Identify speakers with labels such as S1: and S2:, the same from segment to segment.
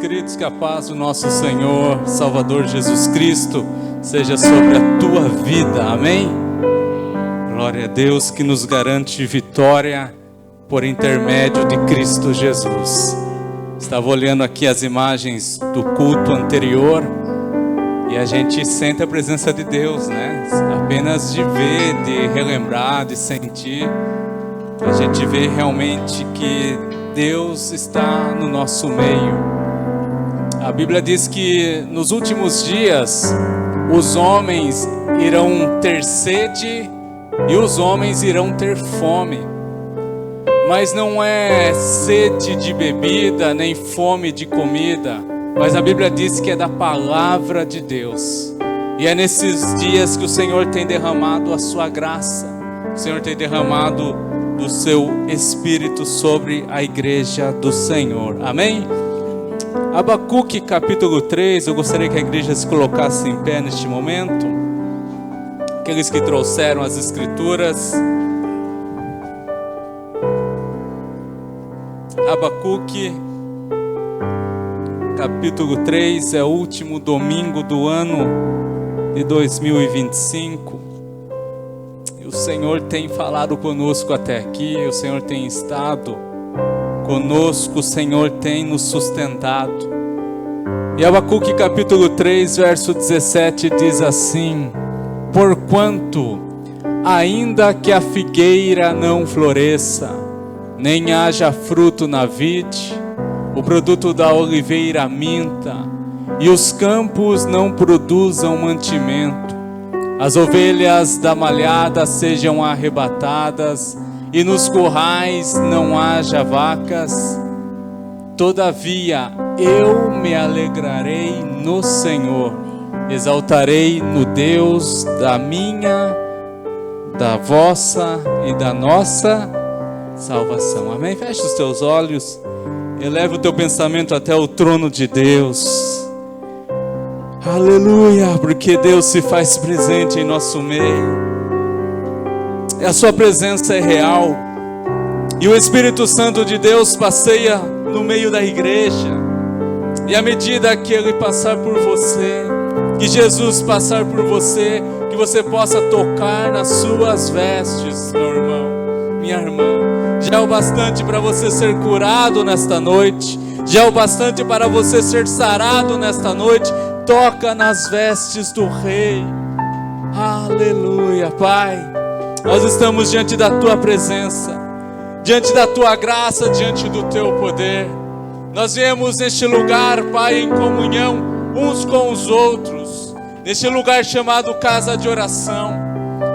S1: Queridos, que a paz do nosso Senhor, Salvador Jesus Cristo, seja sobre a tua vida, amém? Glória a Deus que nos garante vitória por intermédio de Cristo Jesus. Estava olhando aqui as imagens do culto anterior e a gente sente a presença de Deus, né? Apenas de ver, de relembrar, de sentir, a gente vê realmente que Deus está no nosso meio. A Bíblia diz que nos últimos dias os homens irão ter sede e os homens irão ter fome. Mas não é sede de bebida, nem fome de comida, mas a Bíblia diz que é da palavra de Deus. E é nesses dias que o Senhor tem derramado a sua graça, o Senhor tem derramado do seu Espírito sobre a igreja do Senhor, amém? Abacuque capítulo 3, eu gostaria que a igreja se colocasse em pé neste momento. Aqueles que trouxeram as escrituras. Abacuque capítulo 3 é o último domingo do ano de 2025. E o Senhor tem falado conosco até aqui, o Senhor tem estado conosco, o Senhor tem nos sustentado. E Abacuque capítulo 3, verso 17 diz assim: porquanto, ainda que a figueira não floresça, nem haja fruto na vide, o produto da oliveira minta, e os campos não produzam mantimento, as ovelhas da malhada sejam arrebatadas, e nos currais não haja vacas, todavia eu me alegrarei no Senhor, exaltarei no Deus da minha, da vossa e da nossa salvação. Amém? Feche os teus olhos, eleva o teu pensamento até o trono de Deus. Aleluia, porque Deus se faz presente em nosso meio. A sua presença é real. E o Espírito Santo de Deus passeia no meio da igreja. E à medida que Ele passar por você, que Jesus passar por você, que você possa tocar nas suas vestes, meu irmão, minha irmã. Já é o bastante para você ser curado nesta noite. Já é o bastante para você ser sarado nesta noite. Toca nas vestes do Rei. Aleluia, Pai. Nós estamos diante da Tua presença, diante da Tua graça, diante do Teu poder. Nós viemos neste lugar, Pai, em comunhão uns com os outros, neste lugar chamado casa de oração,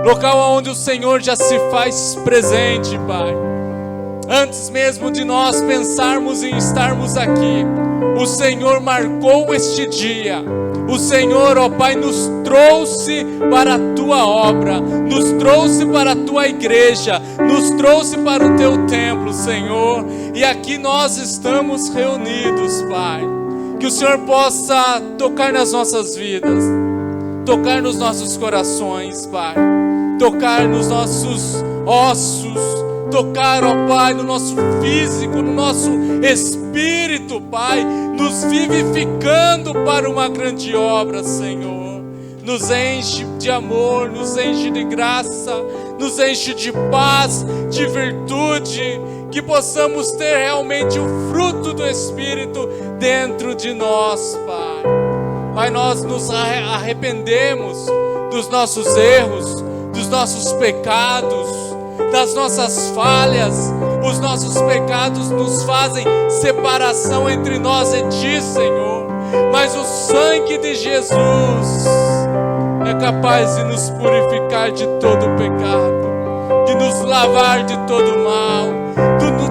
S1: local onde o Senhor já se faz presente, Pai. Antes mesmo de nós pensarmos em estarmos aqui, o Senhor marcou este dia. O Senhor, ó Pai, nos trouxe para a Tua obra, nos trouxe para a Tua igreja, nos trouxe para o Teu templo, Senhor. E aqui nós estamos reunidos, Pai. Que o Senhor possa tocar nas nossas vidas, tocar nos nossos corações, Pai, tocar nos nossos ossos, tocar, ó Pai, no nosso físico, no nosso espírito, Pai, nos vivificando para uma grande obra, Senhor. Nos enche de amor, nos enche de graça, nos enche de paz, de virtude, que possamos ter realmente o fruto do Espírito dentro de nós, Pai. Pai, nós nos arrependemos dos nossos erros, dos nossos pecados, das nossas falhas. Os nossos pecados nos fazem separação entre nós e Ti, Senhor. Mas o sangue de Jesus é capaz de nos purificar de todo pecado, de nos lavar de todo mal,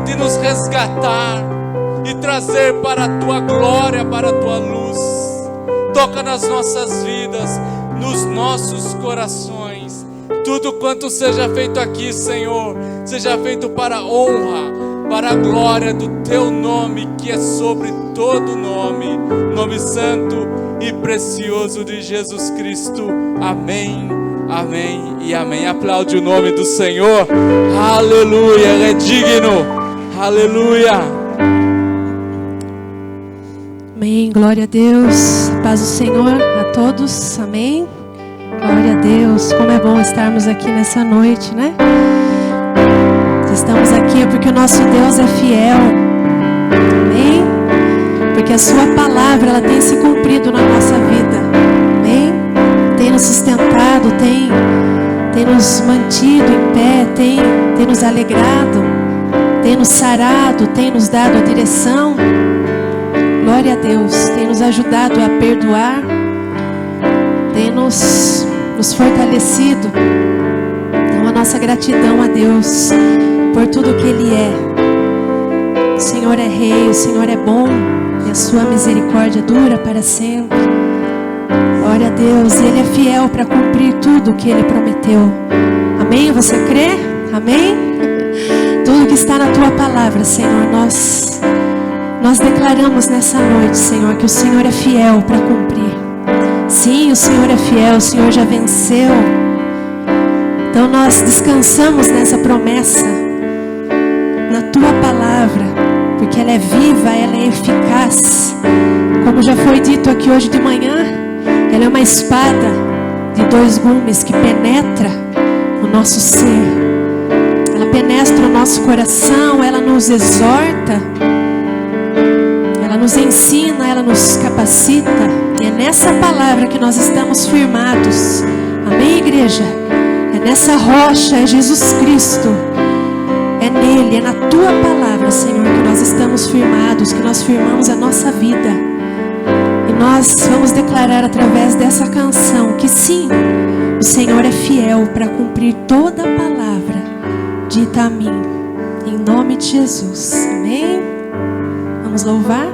S1: de nos resgatar e trazer para a Tua glória, para a Tua luz. Toca nas nossas vidas, nos nossos corações. Tudo quanto seja feito aqui, Senhor, seja feito para a honra, para a glória do Teu nome, que é sobre todo nome, nome santo e precioso de Jesus Cristo. Amém, amém e amém. Aplaude o nome do Senhor. Aleluia, Ele é digno. Aleluia.
S2: Amém, glória a Deus, paz do Senhor a todos, amém, glória a Deus. Como é bom estarmos aqui nessa noite, né? Estamos aqui porque o nosso Deus é fiel, amém, porque a sua palavra, ela tem se cumprido na nossa vida, amém, tem nos sustentado, tem nos mantido em pé, tem nos alegrado, tem nos sarado, tem nos dado a direção. Glória a Deus, tem nos ajudado a perdoar, tem nos fortalecido. Então a nossa gratidão a Deus por tudo que Ele é. O Senhor é Rei, o Senhor é bom e a sua misericórdia dura para sempre. Glória a Deus, e Ele é fiel para cumprir tudo o que Ele prometeu. Amém? Você crê? Amém? Tudo que está na Tua palavra, Senhor, nós declaramos nessa noite, Senhor, que o Senhor é fiel para cumprir. Sim, o Senhor é fiel, o Senhor já venceu. Então nós descansamos nessa promessa, na Tua palavra, porque ela é viva, ela é eficaz. Como já foi dito aqui hoje de manhã, ela é uma espada de 2 gumes que penetra o nosso ser. Ela penetra o nosso coração, ela nos exorta, ela nos ensina, ela nos capacita. E é nessa palavra que nós estamos firmados. Amém, igreja? É nessa rocha, é Jesus Cristo. É nele, é na Tua palavra, Senhor, que nós estamos firmados, que nós firmamos a nossa vida. E nós vamos declarar através dessa canção que sim, o Senhor é fiel para cumprir toda a palavra dita a mim. Em nome de Jesus. Amém? Vamos louvar?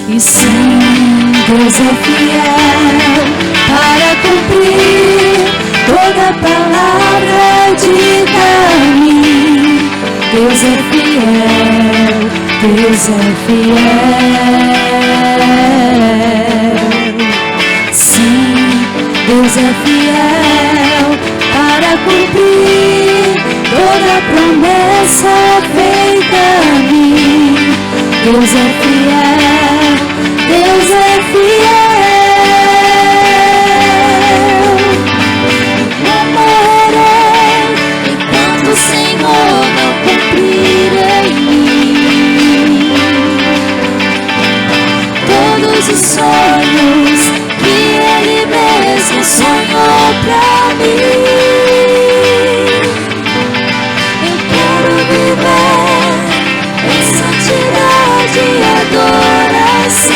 S3: E sim, Deus é fiel para cumprir toda a palavra dita a mim. Deus é fiel, Deus é fiel. Sim, Deus é fiel para cumprir toda a promessa feita a mim. Deus é fiel, Deus é fiel. Não morrerei enquanto o Senhor não cumprir em mim todos os sonhos que Ele mesmo sonhou pra mim. Eu quero viver em santidade e adoração,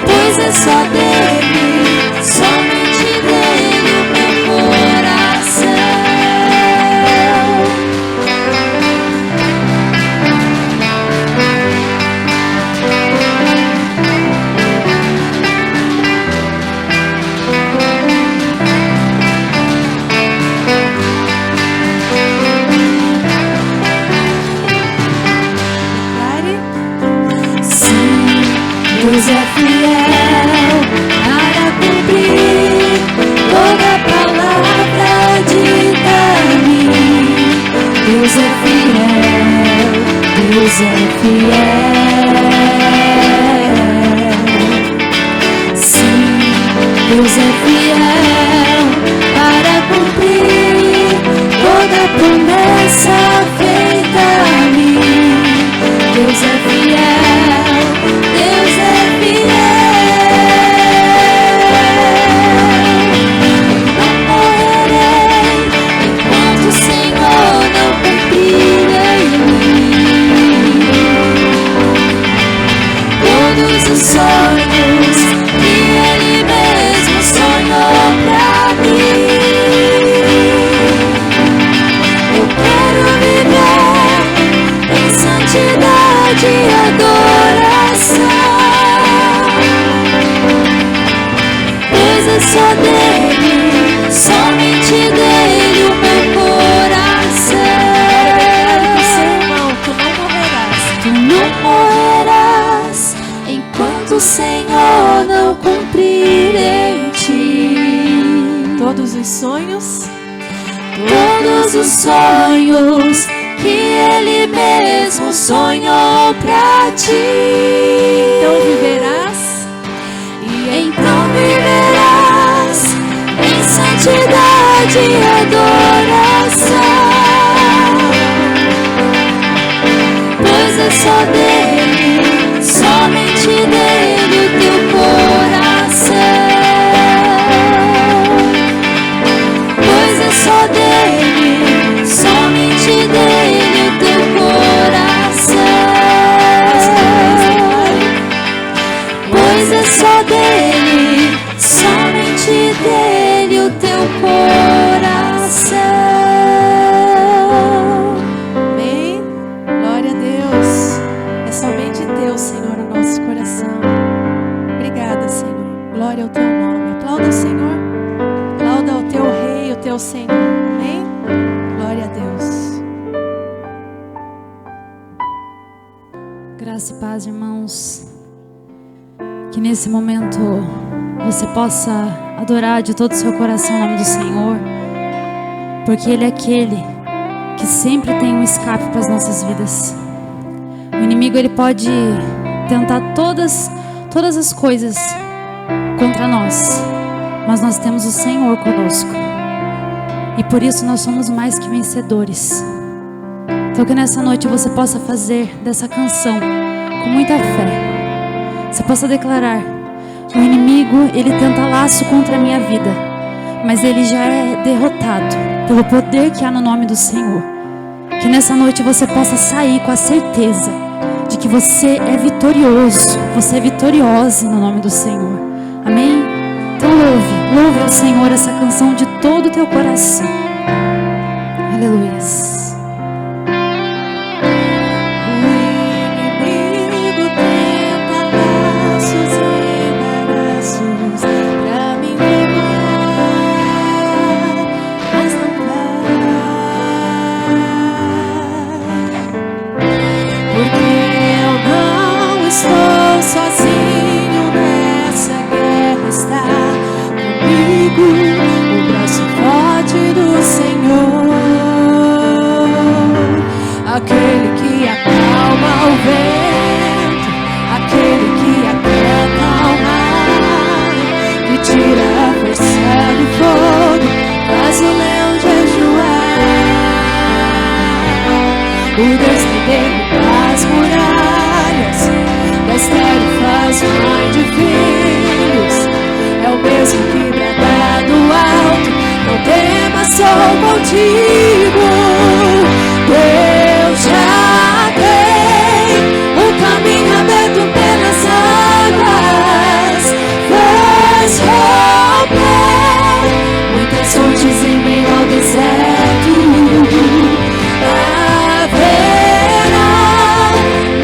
S3: pois é só dele, somente dele o meu coração. Deus é fiel para cumprir toda a palavra dita a mim. Deus é fiel, Deus é fiel. Sim, Deus é fiel para cumprir toda a promessa feita a mim. Deus é fiel, Deus é fiel. Não morrerei enquanto o Senhor não cumprir em mim todos os sonhos que Ele mesmo sonhou pra mim. Eu quero viver em santidade e adoração, pois é só dele, somente dele o meu coração.
S2: todos os sonhos
S3: que Ele mesmo sonhou pra ti.
S2: então viverás
S3: Então viverás em santidade e adoração, pois é só dele, somente dele o teu coração. Pois é só dele, somente dele o teu coração. Pois é só dele, somente dele o teu coração.
S2: Amém. Glória a Deus. É somente Deus, Senhor, o nosso coração. Obrigada, Senhor. Glória ao teu nome. Aplauda o Senhor. Aplauda o teu Rei, o teu Senhor. Amém. Glória a Deus.
S4: Graça e paz, irmãos. Que nesse momento você possa adorar de todo o seu coração o nome do Senhor, porque Ele é aquele que sempre tem um escape para as nossas vidas. O inimigo, ele pode tentar todas as coisas contra nós, mas nós temos o Senhor conosco, e por isso nós somos mais que vencedores. Então que nessa noite você possa fazer dessa canção com muita fé. Você possa declarar: o inimigo, ele tenta laço contra a minha vida, mas ele já é derrotado pelo poder que há no nome do Senhor. Que nessa noite você possa sair com a certeza de que você é vitorioso, você é vitoriosa no nome do Senhor. Amém? Então louve ao Senhor essa canção de todo o teu coração. Aleluia.
S2: Sozinho nessa guerra está comigo o braço forte do Senhor, aquele que acalma o vento, aquele que aquieta o mar, que tira a força do fogo, faz o leão jejuar. O Deus que derruba as muralhas, da estéril faz mãe de filhos, é o mesmo que brada do alto: não temas, sou contigo. Deus já tem o caminho aberto pelas águas, faz romper muitas fontes em meio ao deserto.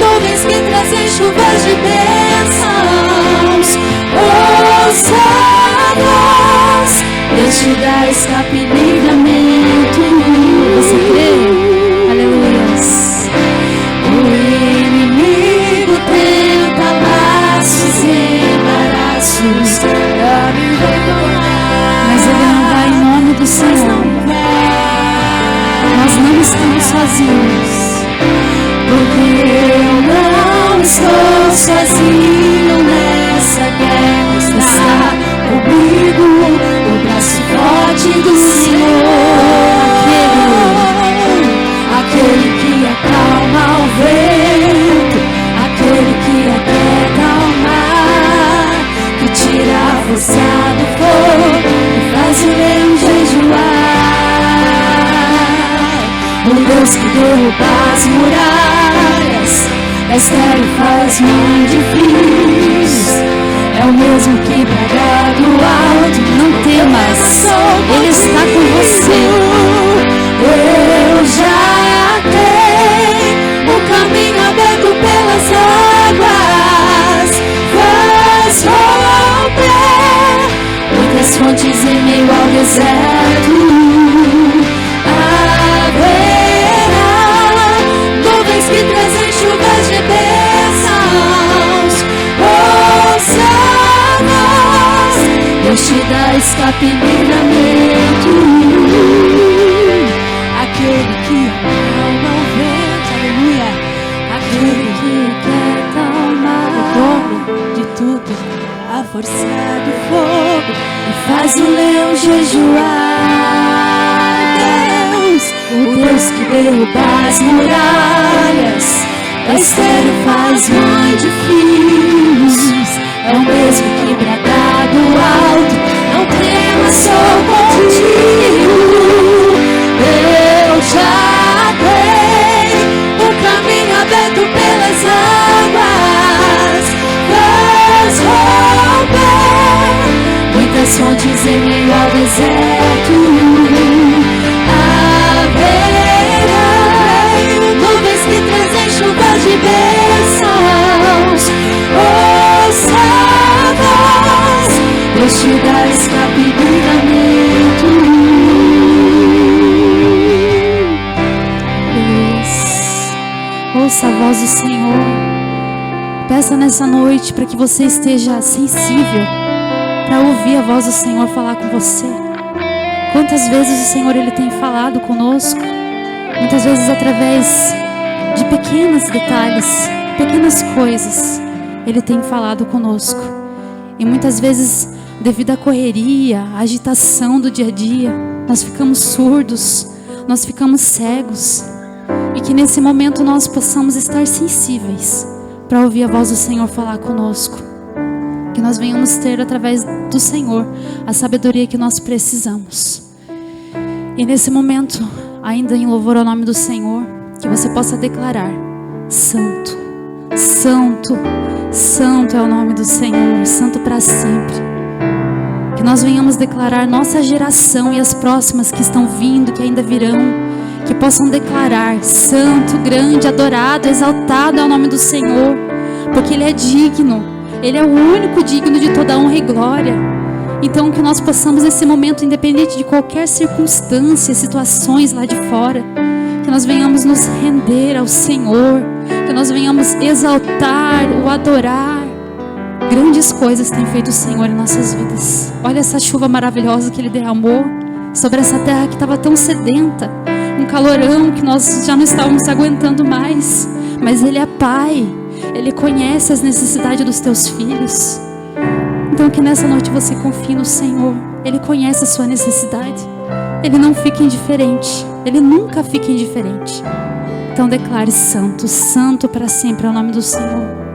S2: Nuvens que trazem chuvas de bênçãos, ousadas, Deus te dá escape e livramento.
S4: Você crê? Aleluias.
S2: O inimigo tenta laços e embaraços pra me envergonhar,
S4: Mas ele não vai em nome do Senhor. Nós não estamos sozinhos.
S2: porque eu não estou sozinho nessa guerra, está comigo o braço forte do Senhor, aquele que acalma o vento, aquele que aquieta o mar, que tira a força do fogo e faz o leão jejuar. O Deus que derruba as muralhas, da estéril faz mãe de filhos, é o mesmo que prega do alto: não temas, Ele está com você. Deus já tem o caminho aberto pelas águas, faz romper muitas fontes em meio ao deserto. Que trazem chuvas de bênçãos, ousadas, Deus te dá escape e livramento.
S3: força do fogo e faz o leão jejuar. Deus, o Deus que derruba as muralhas, da estéril faz mãe de filhos. É o mesmo que bradar do alto, não temas, sou contigo. Eu já dei o caminho aberto pelas águas, transromper muitas fontes em meio ao deserto. Haverei nuvens que trazem chuvas de bênçãos. Ouça a voz, Deus te dá escape e livramento.
S4: Ouça a voz do Senhor. Peça nessa noite para que você esteja sensível para ouvir a voz do Senhor falar com você. Quantas vezes o Senhor ele tem falado conosco? Muitas vezes através de pequenos detalhes, pequenas coisas, ele tem falado conosco. E muitas vezes, devido à correria, à agitação do dia a dia, nós ficamos surdos, nós ficamos cegos. E que nesse momento nós possamos estar sensíveis para ouvir a voz do Senhor falar conosco. Que nós venhamos ter através do Senhor a sabedoria que nós precisamos. E nesse momento, ainda em louvor ao nome do Senhor, que você possa declarar: Santo, Santo, Santo é o nome do Senhor, Santo para sempre. Que nós venhamos declarar nossa geração e as próximas que estão vindo, que ainda virão, que possam declarar: Santo, grande, adorado, exaltado é o nome do Senhor, porque Ele é digno, Ele é o único digno de toda honra e glória. Então que nós possamos nesse momento, independente de qualquer circunstância, situações lá de fora, que nós venhamos nos render ao Senhor, que nós venhamos exaltar, o adorar. Grandes coisas tem feito o Senhor em nossas vidas. Olha essa chuva maravilhosa que Ele derramou sobre essa terra que estava tão sedenta. Um calorão que nós já não estávamos aguentando mais. Mas Ele é Pai. Ele conhece as necessidades dos teus filhos. Então que nessa noite você confie no Senhor. Ele conhece a sua necessidade. Ele não fica indiferente. Ele nunca fica indiferente. Então declare: Santo, Santo para sempre é o nome do Senhor.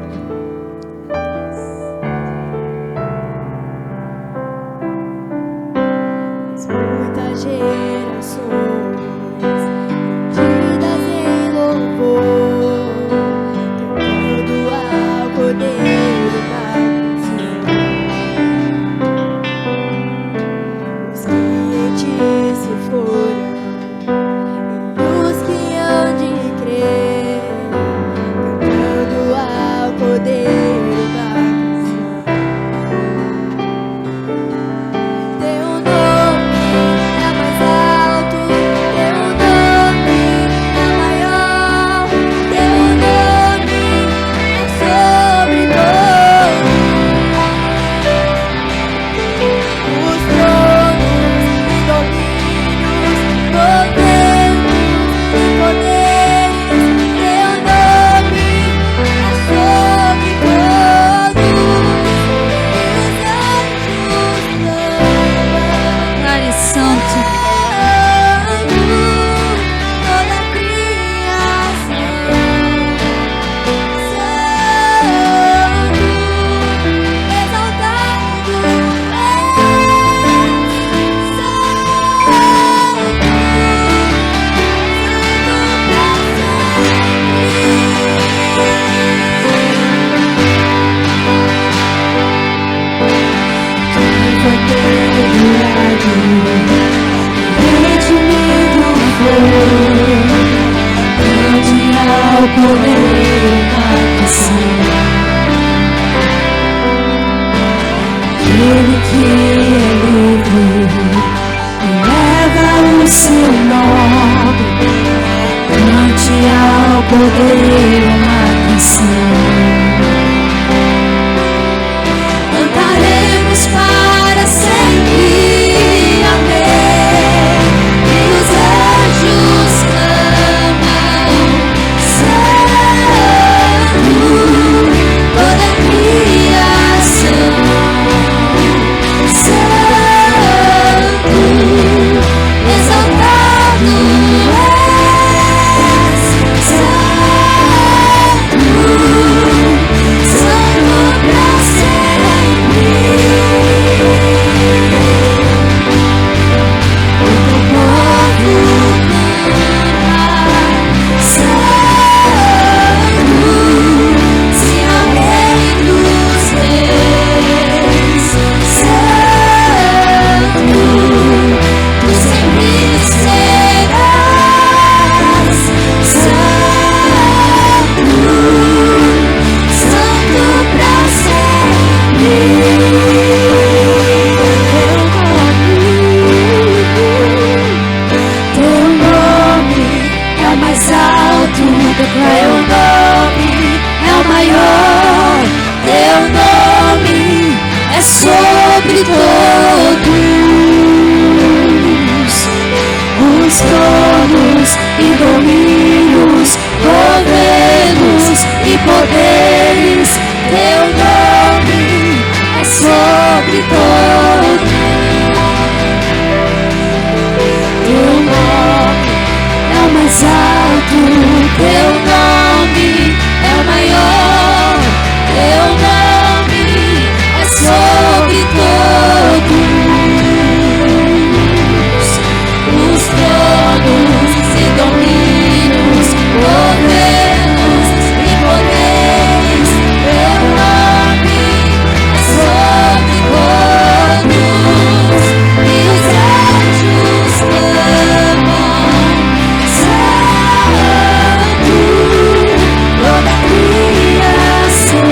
S3: Muitas gerações unidas em louvor, cantando ao Cordeiro da canção. Os que em ti se foram e os que hão de crer, cantando ao Cordeiro da canção. Teu nome é mais alto, teu nome é maior, teu nome é sobre todos. Os tronos e domínios, governos e poderes, teu nome é sobre todos. E os anjos
S4: Declare: Santo.
S3: toda a criação, Santo, exaltado ao Cordeiro da canção. Aquele que é livre e leva o seu nome, cante ao Cordeiro uma canção. Cantaremos para sempre, amém. E os anjos clamam: Santo, toda a criação.
S4: Teu nome é o maior, teu nome é sobre todos os tronos e domínios, governos e poderes. Teu nome é sobre todos. Teu nome é o mais alto, teu nome é o maior, teu nome é sobre todos os tronos e domínios, governos e poderes. Teu nome é sobre todos e os anjos clamam: Santo, toda a criação,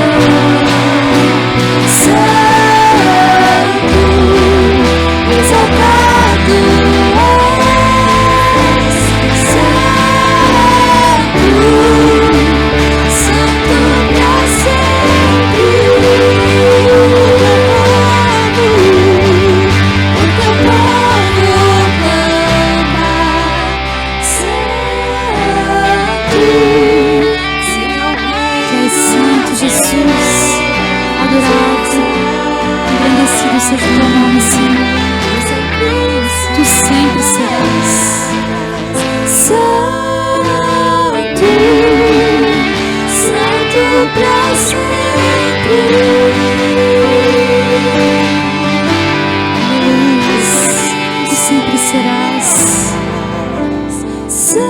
S4: Santo, exaltado és, Santo, Santo pra sempre. O teu povo clama: Santo. Tu és santo, Jesus, adorado, engrandecido seja o teu nome, Senhor. Tu sempre serás Santo, Santo pra sempre. Tu sempre serás Santo,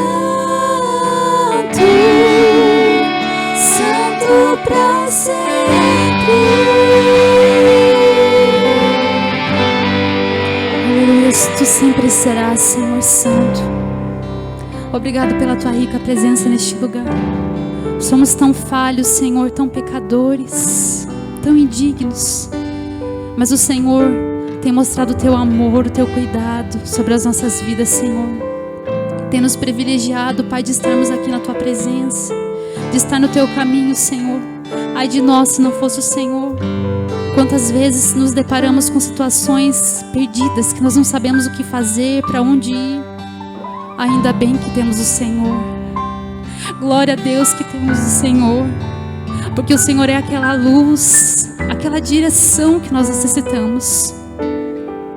S4: Santo pra sempre. Aleluia, tu sempre serás, Senhor Santo. Obrigado pela tua rica presença neste lugar. Somos tão falhos, Senhor, tão pecadores, tão indignos, mas o Senhor tem mostrado o teu amor, o teu cuidado sobre as nossas vidas, Senhor. Tem nos privilegiado, Pai, de estarmos aqui na tua presença, de estar no teu caminho, Senhor. Ai de nós se não fosse o Senhor. Quantas vezes nos deparamos com situações perdidas, que nós não sabemos o que fazer, para onde ir. Ainda bem que temos o Senhor. Glória a Deus que temos o Senhor, porque o Senhor é aquela luz, aquela direção que nós necessitamos.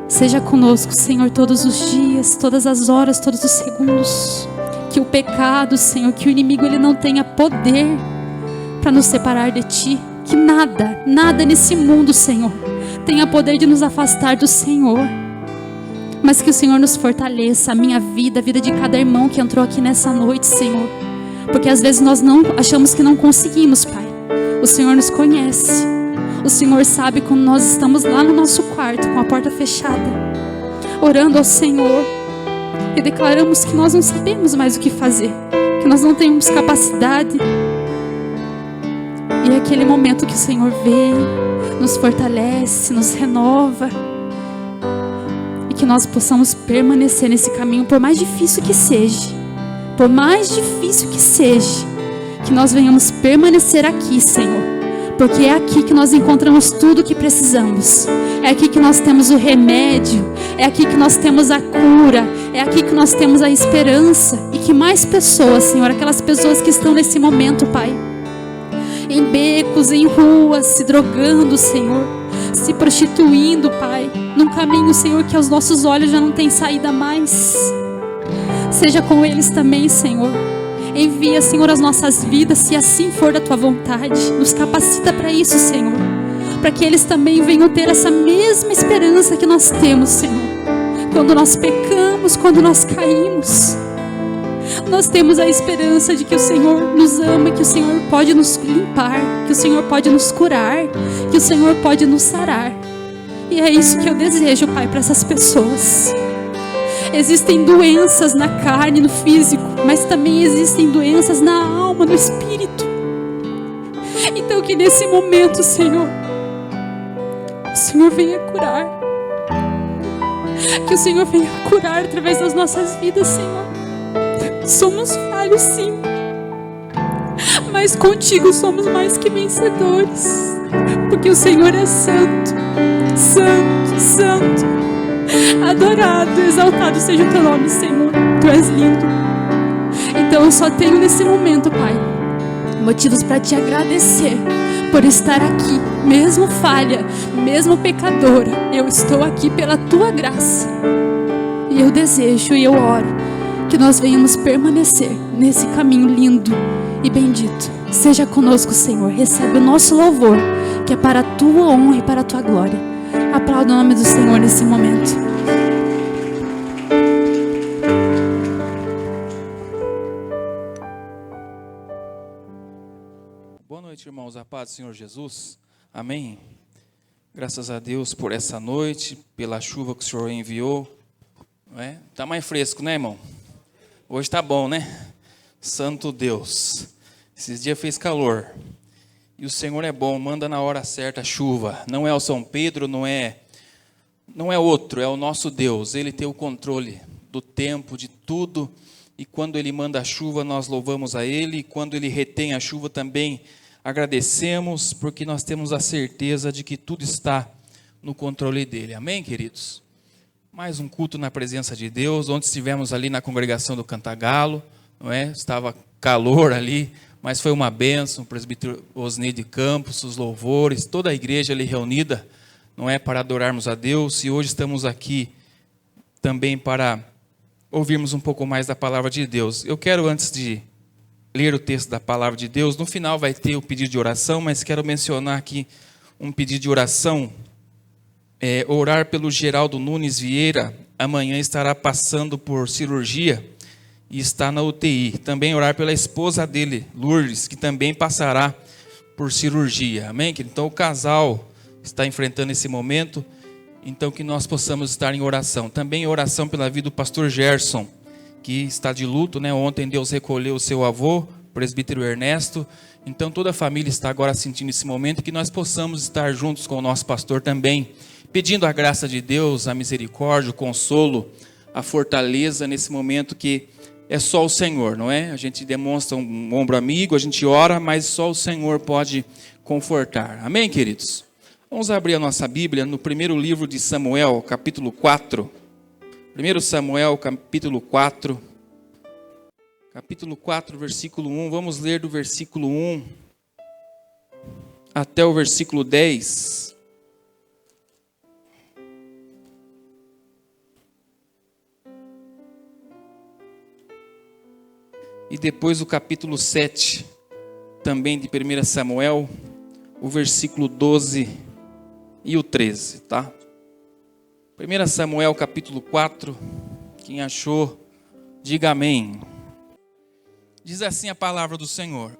S4: Seja conosco, Senhor, todos os dias, todas as horas, todos os segundos. Que o pecado, Senhor, que o inimigo ele não tenha poder para nos separar de Ti. Que nada, nada nesse mundo, Senhor, tenha poder de nos afastar do Senhor. Mas que o Senhor nos fortaleça, a minha vida, a vida de cada irmão que entrou aqui nessa noite, Senhor. Porque às vezes nós não achamos que não conseguimos, Pai. O Senhor nos conhece. O Senhor sabe quando nós estamos lá no nosso quarto, com a porta fechada, orando ao Senhor, e declaramos que nós não sabemos mais o que fazer, que nós não temos capacidade. E é aquele momento que o Senhor vem, nos fortalece, nos renova, e que nós possamos permanecer nesse caminho, por mais difícil que seja. Por mais difícil que seja, que nós venhamos permanecer aqui, Senhor, porque é aqui que nós encontramos tudo o que precisamos. É aqui que nós temos o remédio, é aqui que nós temos a cura, é aqui que nós temos a esperança. E que mais pessoas, Senhor, aquelas pessoas que estão nesse momento, Pai, em becos, em ruas, se drogando, Senhor, se prostituindo, Pai, num caminho, Senhor, que aos nossos olhos já não tem saída mais. Seja com eles também, Senhor. Envia, Senhor, as nossas vidas, se assim for da Tua vontade. Nos capacita para isso, Senhor, para que eles também venham ter essa mesma esperança que nós temos, Senhor. Quando nós pecamos, quando nós caímos, nós temos a esperança de que o Senhor nos ama, que o Senhor pode nos limpar, que o Senhor pode nos curar, que o Senhor pode nos sarar. E é isso que eu desejo, Pai, para essas pessoas. Existem doenças na carne, no físico, mas também existem doenças na alma, no espírito. Então que nesse momento, Senhor, o Senhor venha curar. Que o Senhor venha curar através das nossas vidas, Senhor. Somos falhos, sim, mas contigo somos mais que vencedores, porque o Senhor é santo, santo, santo. Adorado, exaltado seja o teu nome, Senhor. Tu és lindo. Então eu só tenho nesse momento, Pai, motivos para te agradecer por estar aqui, mesmo falha, mesmo pecadora. Eu estou aqui pela tua graça. E eu desejo e eu oro que nós venhamos permanecer nesse caminho lindo e bendito. Seja conosco, Senhor. Recebe o nosso louvor, que é para a tua honra e para a tua glória. Aplauda o nome do Senhor nesse momento.
S1: Boa noite, irmãos. A paz do Senhor Jesus. Amém. Graças a Deus por essa noite, pela chuva que o Senhor enviou. Não é? Tá mais fresco, né, irmão? Hoje tá bom, né? Santo Deus. Esses dias fez calor. E o Senhor é bom, manda na hora certa a chuva. Não é o São Pedro, não é outro, é o nosso Deus. Ele tem o controle do tempo, de tudo. E quando Ele manda a chuva, nós louvamos a Ele. E quando Ele retém a chuva, também agradecemos, porque nós temos a certeza de que tudo está no controle dEle. Amém, queridos? Mais um culto na presença de Deus. Ontem estivemos ali na congregação do Cantagalo, não é? Estava calor ali, mas foi uma bênção. O presbítero Osni de Campos, os louvores, toda a igreja ali reunida, não é, para adorarmos a Deus. E hoje estamos aqui também para ouvirmos um pouco mais da palavra de Deus. Eu quero, antes de ler o texto da palavra de Deus, no final vai ter o pedido de oração, mas quero mencionar aqui um pedido de oração. Orar pelo Geraldo Nunes Vieira. Amanhã estará passando por cirurgia e está na UTI. Também orar pela esposa dele, Lourdes, que também passará por cirurgia. Amém? Então o casal está enfrentando esse momento. Então que nós possamos estar em oração. Também oração pela vida do pastor Gerson, que está de luto, né? Ontem Deus recolheu o seu avô, presbítero Ernesto. Então toda a família está agora sentindo esse momento, que nós possamos estar juntos com o nosso pastor também, pedindo a graça de Deus, a misericórdia, o consolo, a fortaleza nesse momento que é só o Senhor, não é? A gente demonstra um ombro amigo, a gente ora, mas só o Senhor pode confortar. Amém, queridos? Vamos abrir a nossa Bíblia no primeiro livro de Samuel, capítulo 4. 1 Samuel, capítulo 4. Capítulo 4, versículo 1. Vamos ler do versículo 1 até o versículo 10. E depois o capítulo 7, também de 1 Samuel, o versículo 12 e o 13, tá? 1 Samuel, capítulo 4, quem achou, diga amém. Diz assim a palavra do Senhor.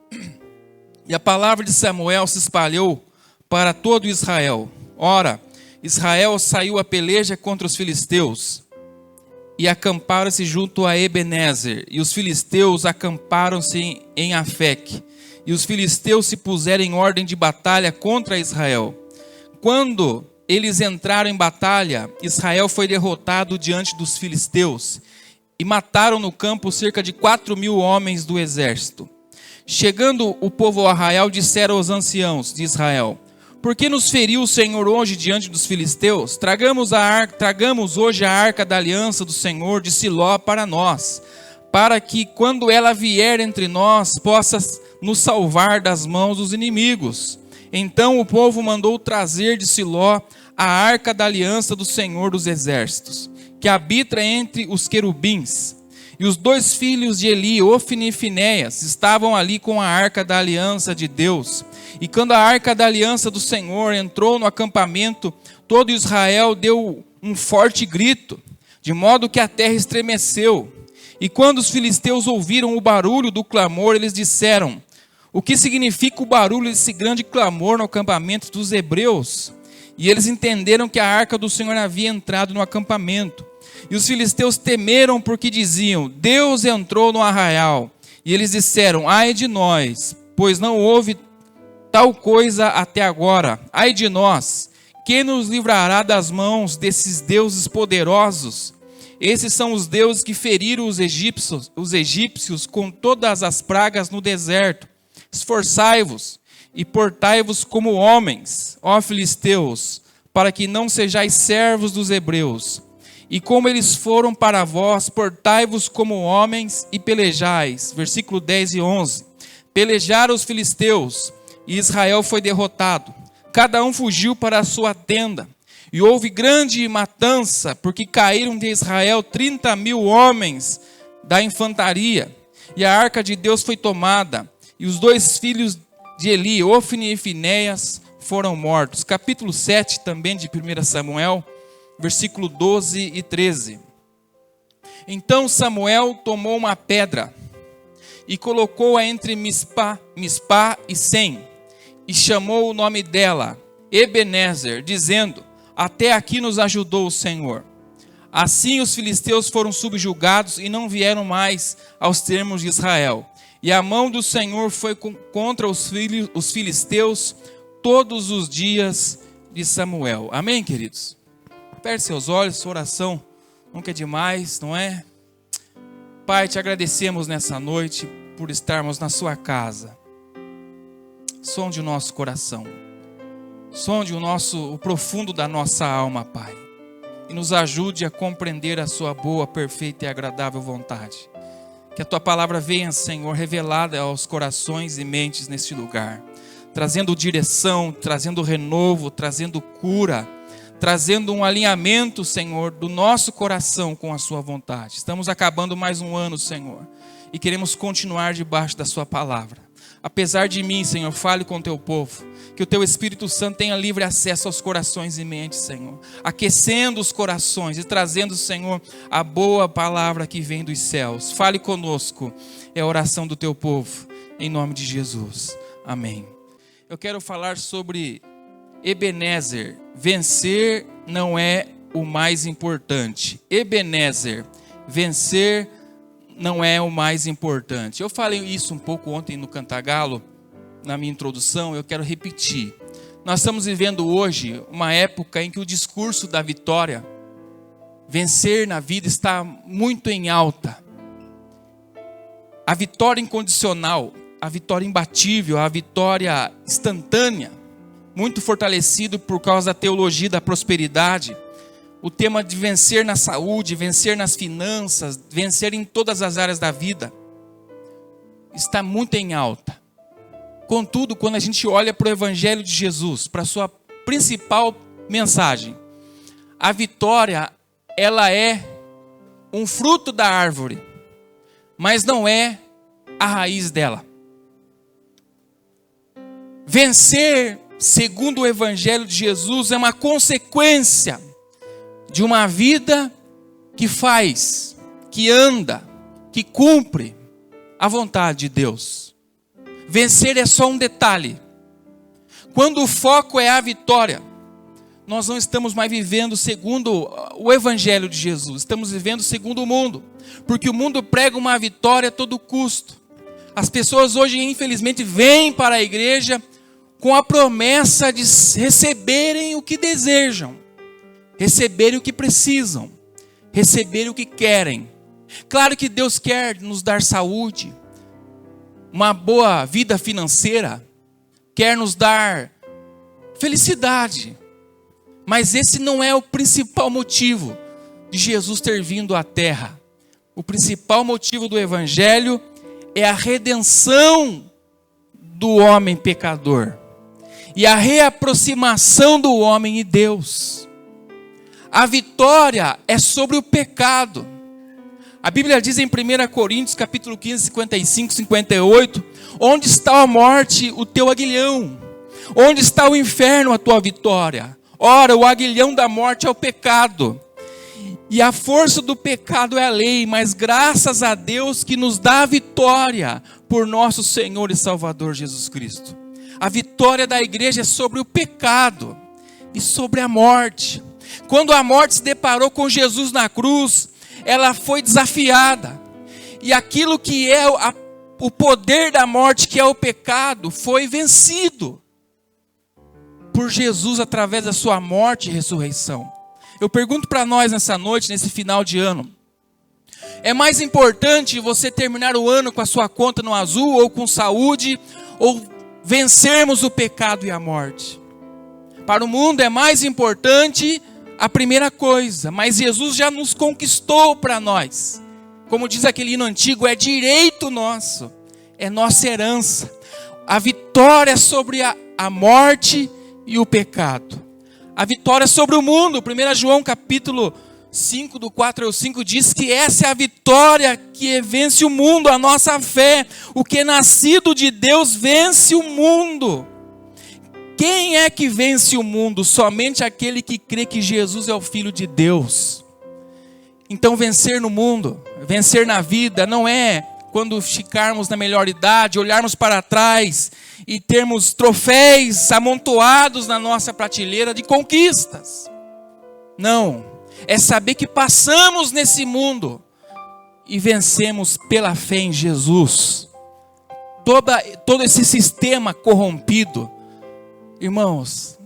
S1: E a palavra de Samuel se espalhou para todo Israel. Ora, Israel saiu a peleja contra os filisteus e acamparam-se junto a Ebenezer, e os filisteus acamparam-se em Afec, e os filisteus se puseram em ordem de batalha contra Israel. Quando eles entraram em batalha, Israel foi derrotado diante dos filisteus, e mataram no campo cerca de 4.000 homens do exército. Chegando o povo ao arraial, disseram aos anciãos de Israel: por que nos feriu o Senhor hoje diante dos filisteus? Tragamos hoje a arca da aliança do Senhor de Siló para nós, para que quando ela vier entre nós, possa nos salvar das mãos dos inimigos. Então o povo mandou trazer de Siló a arca da aliança do Senhor dos exércitos, que habita entre os querubins. E os 2 filhos de Eli, Ofni e Finéias, estavam ali com a arca da aliança de Deus. E quando a arca da aliança do Senhor entrou no acampamento, todo Israel deu um forte grito, de modo que a terra estremeceu. E quando os filisteus ouviram o barulho do clamor, eles disseram: o que significa o barulho desse grande clamor no acampamento dos hebreus? E eles entenderam que a arca do Senhor havia entrado no acampamento. E os filisteus temeram, porque diziam: Deus entrou no arraial. E eles disseram: ai de nós, pois não houve tal coisa até agora. Ai de nós, quem nos livrará das mãos desses deuses poderosos? Esses são os deuses que feriram os egípcios com todas as pragas no deserto.
S5: Esforçai-vos e portai-vos como homens, ó filisteus, para que não sejais servos dos hebreus. E como eles foram para vós, portai-vos como homens e pelejais. Versículo 10 e 11. Pelejaram os filisteus, e Israel foi derrotado. Cada um fugiu para a sua tenda. E houve grande matança, porque caíram de Israel 30.000 homens da infantaria. E a arca de Deus foi tomada, e os 2 filhos de Eli, Ofni e Finéias, foram mortos. Capítulo 7 também de 1 Samuel, versículo 12 e 13. Então Samuel tomou uma pedra e colocou-a entre Mispá e Sem, e chamou o nome dela Ebenezer, dizendo: até aqui nos ajudou o Senhor. Assim os filisteus foram subjugados e não vieram mais aos termos de Israel. E a mão do Senhor foi contra os filisteus todos os dias de Samuel. Amém, queridos? Aperte seus olhos, sua oração nunca é demais, não é? Pai, te agradecemos nessa noite por estarmos na sua casa. Sonde o nosso coração. Sonde o profundo da nossa alma, Pai. E nos ajude a compreender a sua boa, perfeita e agradável vontade. Que a tua palavra venha, Senhor, revelada aos corações e mentes neste lugar. Trazendo direção, trazendo renovo, trazendo cura, trazendo um alinhamento, Senhor, do nosso coração com a sua vontade. Estamos acabando mais um ano, Senhor, e queremos continuar debaixo da sua palavra. Apesar de mim, Senhor, fale com o teu povo, que o teu Espírito Santo tenha livre acesso aos corações e mentes, Senhor, aquecendo os corações e trazendo, Senhor, a boa palavra que vem dos céus. Fale conosco, é a oração do teu povo, em nome de Jesus. Amém. Eu quero falar sobre Ebenezer. Vencer não é o mais importante. Ebenezer, vencer não é o mais importante. Eu falei isso um pouco ontem no Cantagalo, na minha introdução, eu quero repetir. Nós estamos vivendo hoje uma época em que o discurso da vitória, vencer na vida, está muito em alta. A vitória incondicional, a vitória imbatível, a vitória instantânea, muito fortalecido por causa da teologia da prosperidade. O tema de vencer na saúde, vencer nas finanças, vencer em todas as áreas da vida, está muito em alta. Contudo, quando a gente olha para o Evangelho de Jesus, para a sua principal mensagem, a vitória, ela é um fruto da árvore, mas não é a raiz dela. Vencer, segundo o Evangelho de Jesus, é uma consequência de uma vida que faz, que anda, que cumpre a vontade de Deus. Vencer é só um detalhe. Quando o foco é a vitória, nós não estamos mais vivendo segundo o Evangelho de Jesus, estamos vivendo segundo o mundo, porque o mundo prega uma vitória a todo custo. As pessoas hoje, infelizmente, vêm para a igreja com a promessa de receberem o que desejam, receberem o que precisam, receberem o que querem. Claro que Deus quer nos dar saúde, uma boa vida financeira, quer nos dar felicidade, mas esse não é o principal motivo de Jesus ter vindo à terra. O principal motivo do Evangelho é a redenção do homem pecador e a reaproximação do homem e Deus. A vitória é sobre o pecado. A Bíblia diz em 1 Coríntios, capítulo 15, 55, 58, onde está a morte, o teu aguilhão? Onde está o inferno, a tua vitória? Ora, o aguilhão da morte é o pecado. E a força do pecado é a lei, mas graças a Deus que nos dá a vitória por nosso Senhor e Salvador Jesus Cristo. A vitória da igreja é sobre o pecado e sobre a morte. Quando a morte se deparou com Jesus na cruz, ela foi desafiada. E aquilo que é o poder da morte, que é o pecado, foi vencido por Jesus através da sua morte e ressurreição. Eu pergunto para nós nessa noite, nesse final de ano, é mais importante você terminar o ano com a sua conta no azul, ou com saúde, ou vencermos o pecado e a morte. Para o mundo é mais importante a primeira coisa, mas Jesus já nos conquistou para nós. Como diz aquele hino antigo, é direito nosso, é nossa herança. A vitória sobre a morte e o pecado. A vitória sobre o mundo. 1 João capítulo 5, do 4 ao 5, diz que essa é a vitória que vence o mundo, a nossa fé. O que é nascido de Deus vence o mundo. Quem é que vence o mundo? Somente aquele que crê que Jesus é o Filho de Deus. Então vencer no mundo, vencer na vida, não é quando ficarmos na melhor idade, olharmos para trás e termos troféus amontoados na nossa prateleira de conquistas. Não, é saber que passamos nesse mundo e vencemos pela fé em Jesus. Todo esse sistema corrompido. Irmãos,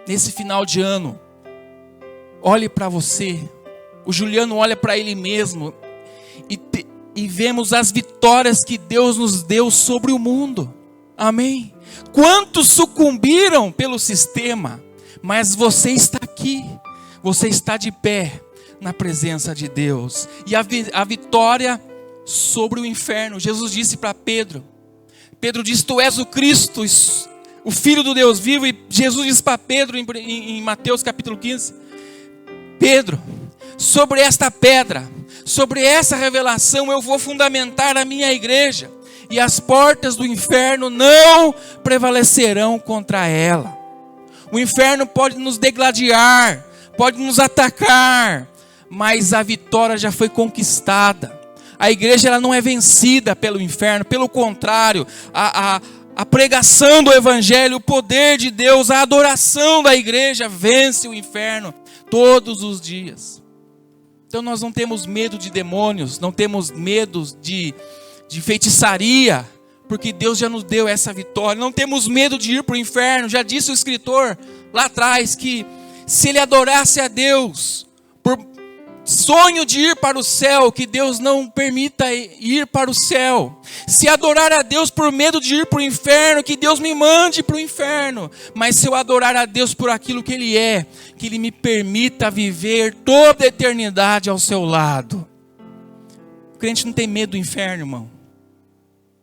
S5: nesse final de ano, olhe para você. O Juliano olha para ele mesmo e vemos as vitórias que Deus nos deu sobre o mundo. Amém? Quantos sucumbiram pelo sistema, mas você está aqui, você está de pé na presença de Deus. E a vitória sobre o inferno. Jesus disse para Pedro, disse, tu és o Cristo, o Filho do Deus vivo. E Jesus disse para Pedro em Mateus capítulo 15, Pedro, sobre esta pedra, sobre essa revelação eu vou fundamentar a minha igreja, e as portas do inferno não prevalecerão contra ela. O inferno pode nos degladiar, pode nos atacar, mas a vitória já foi conquistada. A igreja ela não é vencida pelo inferno, pelo contrário, a pregação do evangelho, o poder de Deus, a adoração da igreja vence o inferno todos os dias. Então nós não temos medo de demônios, não temos medo de feitiçaria, porque Deus já nos deu essa vitória. Não temos medo de ir para o inferno. Já disse o escritor lá atrás que se ele adorasse a Deus por sonho de ir para o céu, que Deus não permita ir para o céu. Se adorar a Deus por medo de ir para o inferno, que Deus me mande para o inferno. Mas se eu adorar a Deus por aquilo que Ele é, que Ele me permita viver toda a eternidade ao seu lado. O crente não tem medo do inferno, irmão,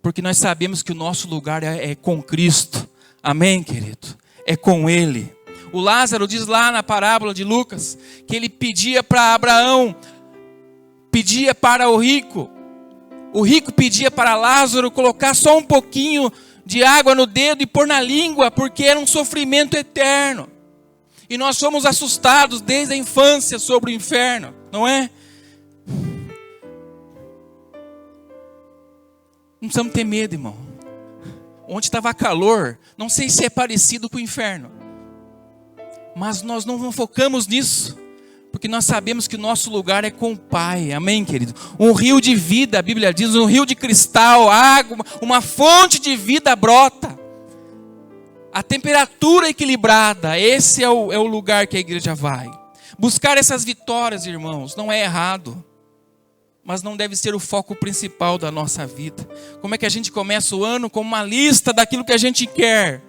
S5: porque nós sabemos que o nosso lugar é com Cristo. Amém, querido? É com Ele. O Lázaro diz lá na parábola de Lucas, que ele pedia para Abraão, pedia para o rico pedia para Lázaro colocar só um pouquinho de água no dedo e pôr na língua, porque era um sofrimento eterno. E nós somos assustados desde a infância sobre o inferno, não é? Não precisamos ter medo, irmão. Onde estava calor, não sei se é parecido com o inferno, mas nós não focamos nisso, porque nós sabemos que o nosso lugar é com o Pai. Amém, querido? Um rio de vida, a Bíblia diz, um rio de cristal, água, uma fonte de vida brota. A temperatura equilibrada, esse é o lugar que a igreja vai. Buscar essas vitórias, irmãos, não é errado, mas não deve ser o foco principal da nossa vida. Como é que a gente começa o ano com uma lista daquilo que a gente quer?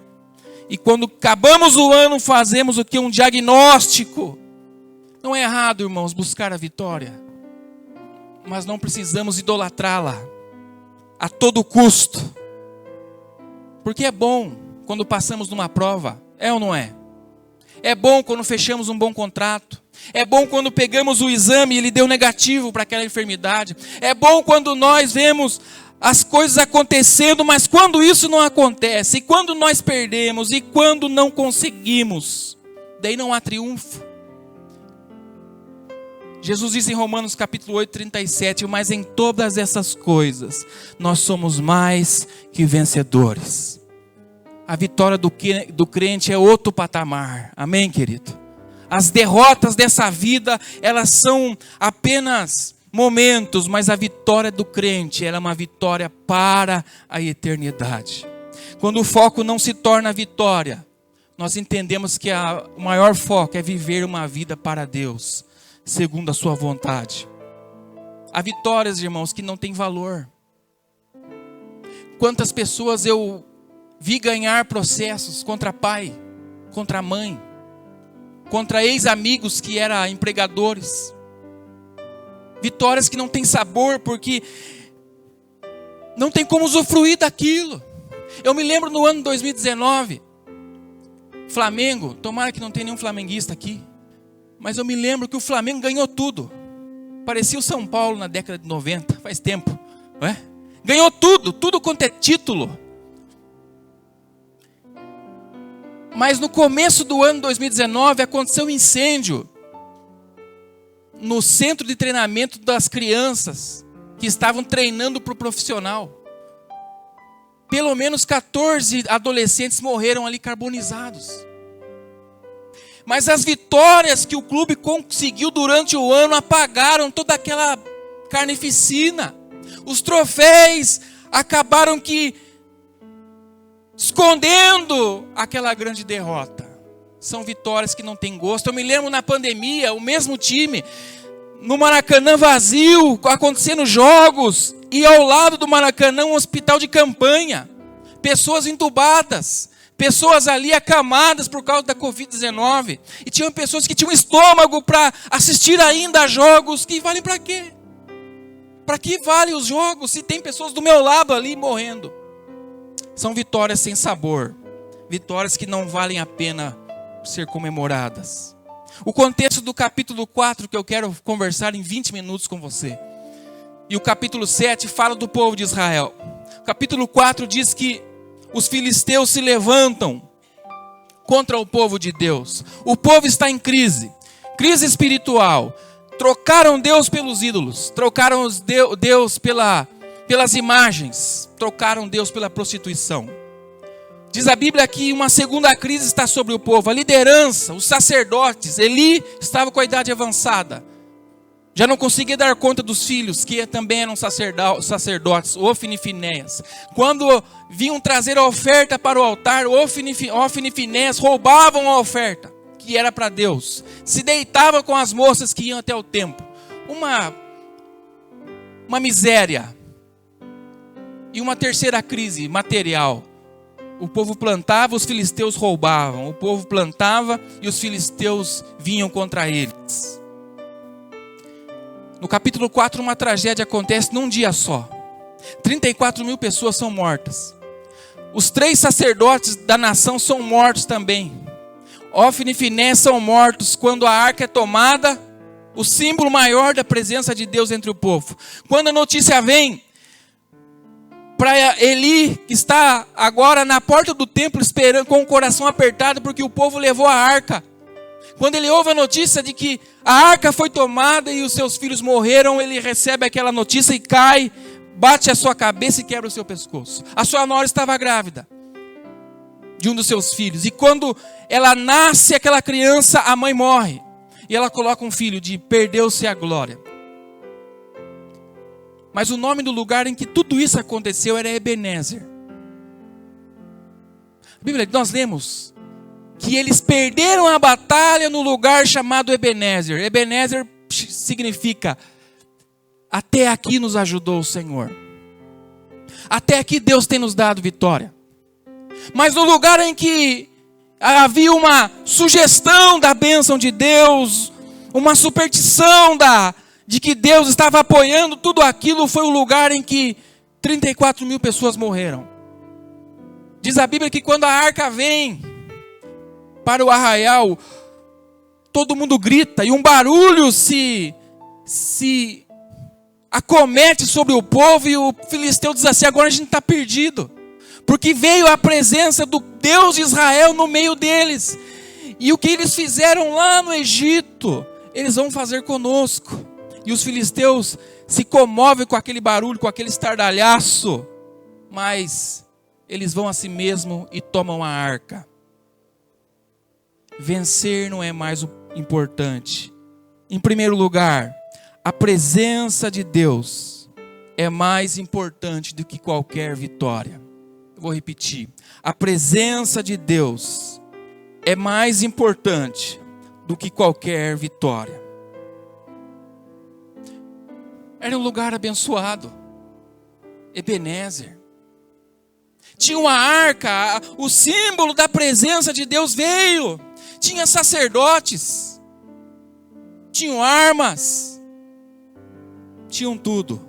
S5: E quando acabamos o ano, fazemos o que? Um diagnóstico. Não é errado, irmãos, buscar a vitória, mas não precisamos idolatrá-la a todo custo. Porque é bom quando passamos numa prova, é ou não é? É bom quando fechamos um bom contrato. É bom quando pegamos o exame e ele deu negativo para aquela enfermidade. É bom quando nós vemos as coisas acontecendo, mas quando isso não acontece, e quando nós perdemos, e quando não conseguimos, daí não há triunfo. Jesus disse em Romanos capítulo 8, 37, mas em todas essas coisas, nós somos mais que vencedores. A vitória do crente é outro patamar, amém, querido? As derrotas dessa vida, elas são apenas momentos, mas a vitória do crente, ela é uma vitória para a eternidade. Quando o foco não se torna vitória, nós entendemos que o maior foco é viver uma vida para Deus, segundo a sua vontade. Há vitórias, irmãos, que não têm valor. Quantas pessoas eu vi ganhar processos contra pai, contra mãe, contra ex-amigos que eram empregadores. Vitórias que não tem sabor, porque não tem como usufruir daquilo. Eu me lembro no ano 2019, Flamengo, tomara que não tenha nenhum flamenguista aqui, mas eu me lembro que o Flamengo ganhou tudo. Parecia o São Paulo na década de 90, faz tempo, não é? Ganhou tudo, tudo quanto é título. Mas no começo do ano 2019 aconteceu um incêndio no centro de treinamento das crianças que estavam treinando para o profissional. Pelo menos 14 adolescentes morreram ali carbonizados. Mas as vitórias que o clube conseguiu durante o ano apagaram toda aquela carnificina. Os troféus acabaram que escondendo aquela grande derrota. São vitórias que não têm gosto. Eu me lembro na pandemia, o mesmo time, no Maracanã vazio, acontecendo jogos, e ao lado do Maracanã um hospital de campanha. Pessoas entubadas, pessoas ali acamadas por causa da Covid-19. E tinham pessoas que tinham estômago para assistir ainda a jogos que valem para quê? Para que valem os jogos se tem pessoas do meu lado ali morrendo? São vitórias sem sabor, vitórias que não valem a pena ser comemoradas. O contexto do capítulo 4 que eu quero conversar em 20 minutos com você. E o capítulo 7 fala do povo de Israel. O capítulo 4 diz que os filisteus se levantam contra o povo de Deus. O povo está em crise, crise espiritual. Trocaram Deus pelos ídolos, trocaram Deus pelas imagens, trocaram Deus pela prostituição. Diz a Bíblia que uma segunda crise está sobre o povo, a liderança, os sacerdotes. Eli estava com a idade avançada, já não conseguia dar conta dos filhos, que também eram sacerdotes, Ofni e Finéias. Quando vinham trazer a oferta para o altar, Ofni e Finéias roubavam a oferta, que era para Deus. Se deitavam com as moças que iam até o templo. Uma miséria. E uma terceira crise material. O povo plantava, os filisteus roubavam. O povo plantava e os filisteus vinham contra eles. No capítulo 4, uma tragédia acontece num dia só. 34 mil pessoas são mortas. Os 3 sacerdotes da nação são mortos também. Ofni e Finéias são mortos quando a arca é tomada, o símbolo maior da presença de Deus entre o povo. Quando a notícia vem para Eli, que está agora na porta do templo esperando com o coração apertado porque o povo levou a arca. Quando ele ouve a notícia de que a arca foi tomada e os seus filhos morreram, ele recebe aquela notícia e cai, bate a sua cabeça e quebra o seu pescoço. A sua nora estava grávida de um dos seus filhos. E quando ela nasce, aquela criança, a mãe morre. E ela coloca um filho de perdeu-se a glória. Mas o nome do lugar em que tudo isso aconteceu era Ebenezer. A Bíblia, nós lemos que eles perderam a batalha no lugar chamado Ebenezer. Ebenezer significa: até aqui nos ajudou o Senhor. Até aqui Deus tem nos dado vitória. Mas no lugar em que havia uma sugestão da bênção de Deus, uma superstição de que Deus estava apoiando tudo aquilo, foi o lugar em que 34 mil pessoas morreram. Diz a Bíblia que quando a arca vem para o arraial, todo mundo grita e um barulho se acomete sobre o povo, e o filisteu diz assim: agora a gente está perdido, porque veio a presença do Deus de Israel no meio deles, e o que eles fizeram lá no Egito, eles vão fazer conosco. E os filisteus se comovem com aquele barulho, com aquele estardalhaço, mas eles vão a si mesmo e tomam a arca. Vencer não é mais o importante. Em primeiro lugar, a presença de Deus é mais importante do que qualquer vitória. Eu vou repetir. A presença de Deus é mais importante do que qualquer vitória. Era um lugar abençoado. Ebenezer. Tinha uma arca, o símbolo da presença de Deus veio. Tinha sacerdotes, tinham armas, tinham tudo,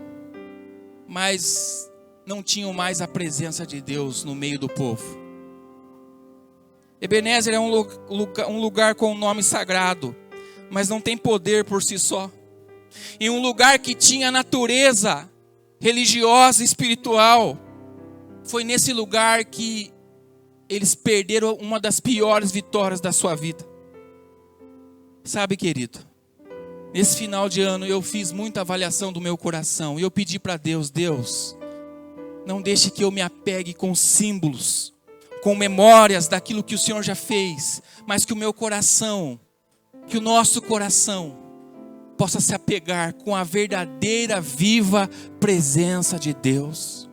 S5: mas não tinham mais a presença de Deus no meio do povo. Ebenezer é um lugar com um nome sagrado, mas não tem poder por si só. Em um lugar que tinha natureza religiosa e espiritual, foi nesse lugar que eles perderam uma das piores vitórias da sua vida. Sabe, querido, nesse final de ano eu fiz muita avaliação do meu coração e eu pedi para Deus, Deus, não deixe que eu me apegue com símbolos, com memórias daquilo que o Senhor já fez, mas que o meu coração, que o nosso coração possa se apegar com a verdadeira, viva presença de Deus.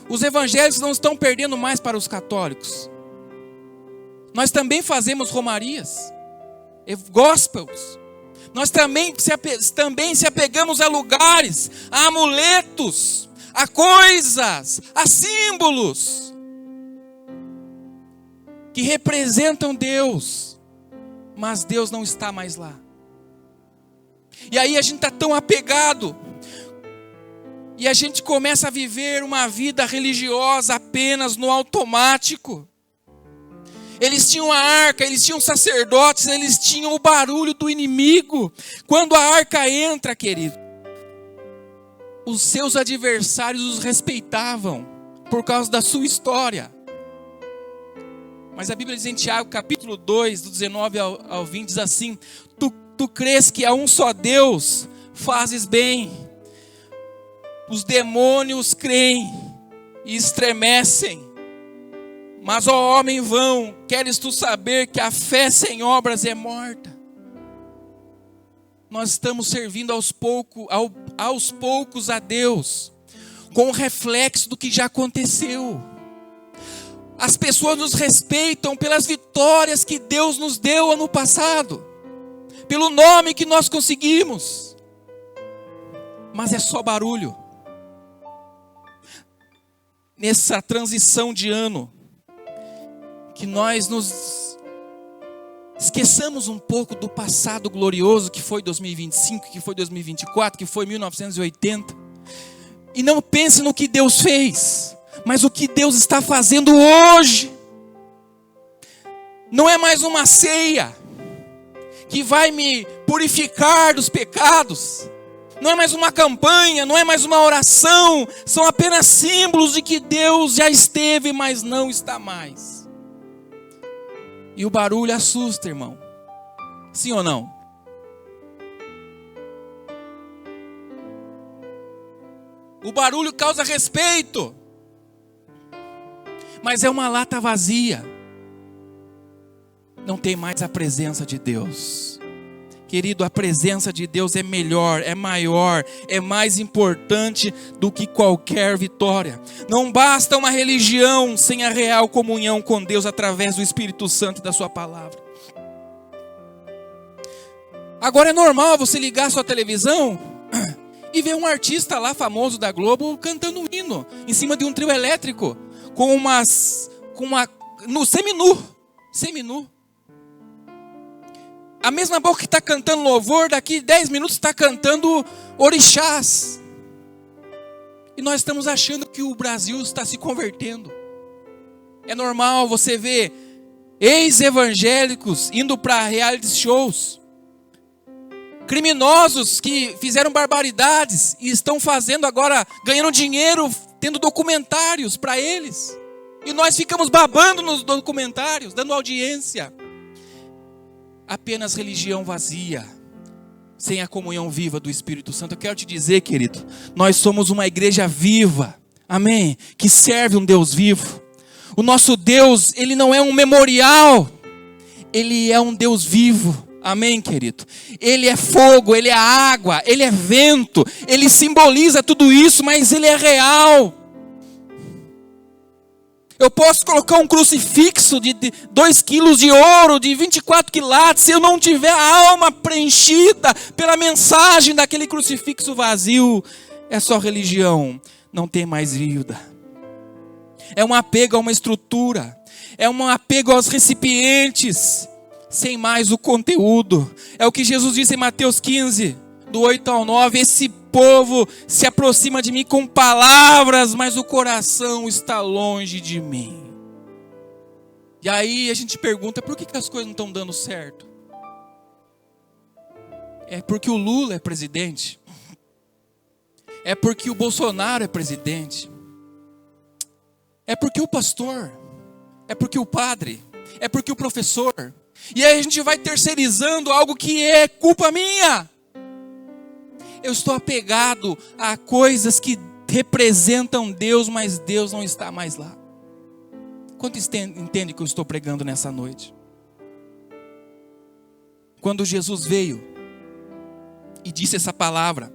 S5: Os evangélicos não estão perdendo mais para os católicos. Nós também fazemos romarias, gospels. Nós também se apegamos a lugares, a amuletos, a coisas, a símbolos que representam Deus, mas Deus não está mais lá. E aí a gente está tão apegado, e a gente começa a viver uma vida religiosa apenas no automático. Eles tinham a arca, eles tinham sacerdotes, eles tinham o barulho do inimigo. Quando a arca entra, querido, os seus adversários os respeitavam por causa da sua história. Mas a Bíblia diz em Tiago, capítulo 2, do 19 ao 20, diz assim: Tu crês que há um só Deus, fazes bem. Os demônios creem e estremecem. Mas, ó homem vão, queres tu saber que a fé sem obras é morta? Nós estamos servindo aos poucos a Deus, com o reflexo do que já aconteceu. As pessoas nos respeitam pelas vitórias que Deus nos deu ano passado, pelo nome que nós conseguimos, mas é só barulho. Nessa transição de ano, que nós nos esqueçamos um pouco do passado glorioso que foi 2025, que foi 2024, que foi 1980, e não pense no que Deus fez, mas o que Deus está fazendo hoje. Não é mais uma ceia que vai me purificar dos pecados, não é mais uma campanha, não é mais uma oração, são apenas símbolos de que Deus já esteve, mas não está mais. E o barulho assusta, irmão. Sim ou não? O barulho causa respeito, mas é uma lata vazia. Não tem mais a presença de Deus. Querido, a presença de Deus é melhor, é maior, é mais importante do que qualquer vitória. Não basta uma religião sem a real comunhão com Deus através do Espírito Santo e da sua palavra. Agora é normal você ligar a sua televisão e ver um artista lá famoso da Globo cantando um hino em cima de um trio elétrico no seminu. A mesma boca que está cantando louvor, daqui 10 minutos está cantando orixás. E nós estamos achando que o Brasil está se convertendo. É normal você ver ex-evangélicos indo para reality shows. Criminosos que fizeram barbaridades e estão fazendo agora, ganhando dinheiro, tendo documentários para eles. E nós ficamos babando nos documentários, dando audiência. Apenas religião vazia, sem a comunhão viva do Espírito Santo. Eu quero te dizer, querido, nós somos uma igreja viva, amém? Que serve um Deus vivo. O nosso Deus, Ele não é um memorial, Ele é um Deus vivo, amém, querido? Ele é fogo, Ele é água, Ele é vento, Ele simboliza tudo isso, mas Ele é real. Eu posso colocar um crucifixo de 2 quilos de ouro, de 24 quilates, se eu não tiver a alma preenchida pela mensagem daquele crucifixo vazio, é só religião, não tem mais vida. é um apego a uma estrutura, é um apego aos recipientes, sem mais o conteúdo. É o que Jesus disse em Mateus 15, do 8 ao 9, esse povo se aproxima de mim com palavras, mas o coração está longe de mim. E aí a gente pergunta, por que as coisas não estão dando certo? É porque o Lula é presidente? É porque o Bolsonaro é presidente? É porque o pastor? É porque o padre? É porque o professor? E aí a gente vai terceirizando algo que é culpa minha. Eu estou apegado a coisas que representam Deus, mas Deus não está mais lá. Quantos entendem que eu estou pregando nessa noite? Quando Jesus veio e disse essa palavra,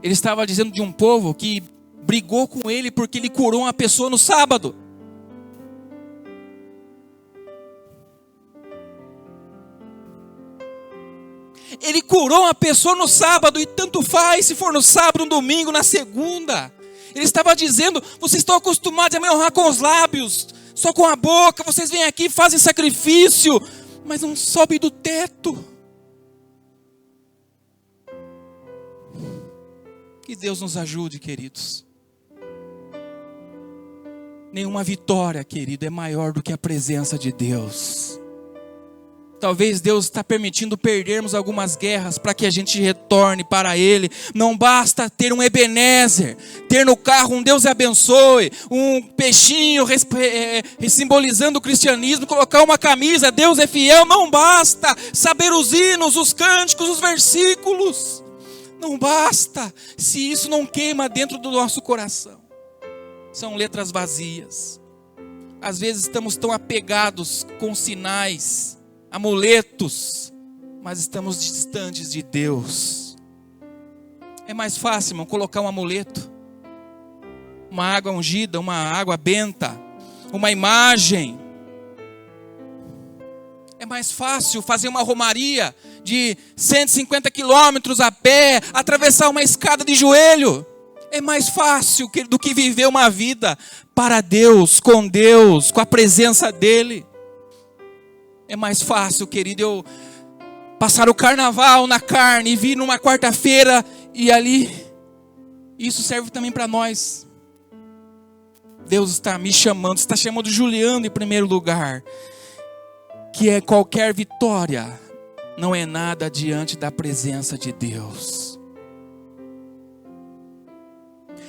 S5: ele estava dizendo de um povo que brigou com ele porque ele curou uma pessoa no sábado. Ele curou uma pessoa no sábado, e tanto faz se for no sábado, no domingo, na segunda. Ele estava dizendo, vocês estão acostumados a me honrar com os lábios, só com a boca, vocês vêm aqui, fazem sacrifício, mas não sobe do teto. Que Deus nos ajude, queridos. Nenhuma vitória, querido, é maior do que a presença de Deus. Talvez Deus está permitindo perdermos algumas guerras para que a gente retorne para Ele. Não basta ter um Ebenezer, ter no carro um Deus abençoe, um peixinho simbolizando o cristianismo, colocar uma camisa, Deus é fiel. Não basta saber os hinos, os cânticos, os versículos. Não basta, se isso não queima dentro do nosso coração. São letras vazias. Às vezes estamos tão apegados com sinais, amuletos, mas estamos distantes de Deus. É mais fácil, irmão, colocar um amuleto, uma água ungida, uma água benta, uma imagem. É mais fácil fazer uma romaria de 150 quilômetros a pé, atravessar uma escada de joelho. É mais fácil do que viver uma vida para Deus, com a presença dEle. É mais fácil, querido, eu passar o carnaval na carne e vir numa quarta-feira e ali. Isso serve também para nós. Deus está me chamando, está chamando Juliano em primeiro lugar. Que é qualquer vitória não é nada diante da presença de Deus.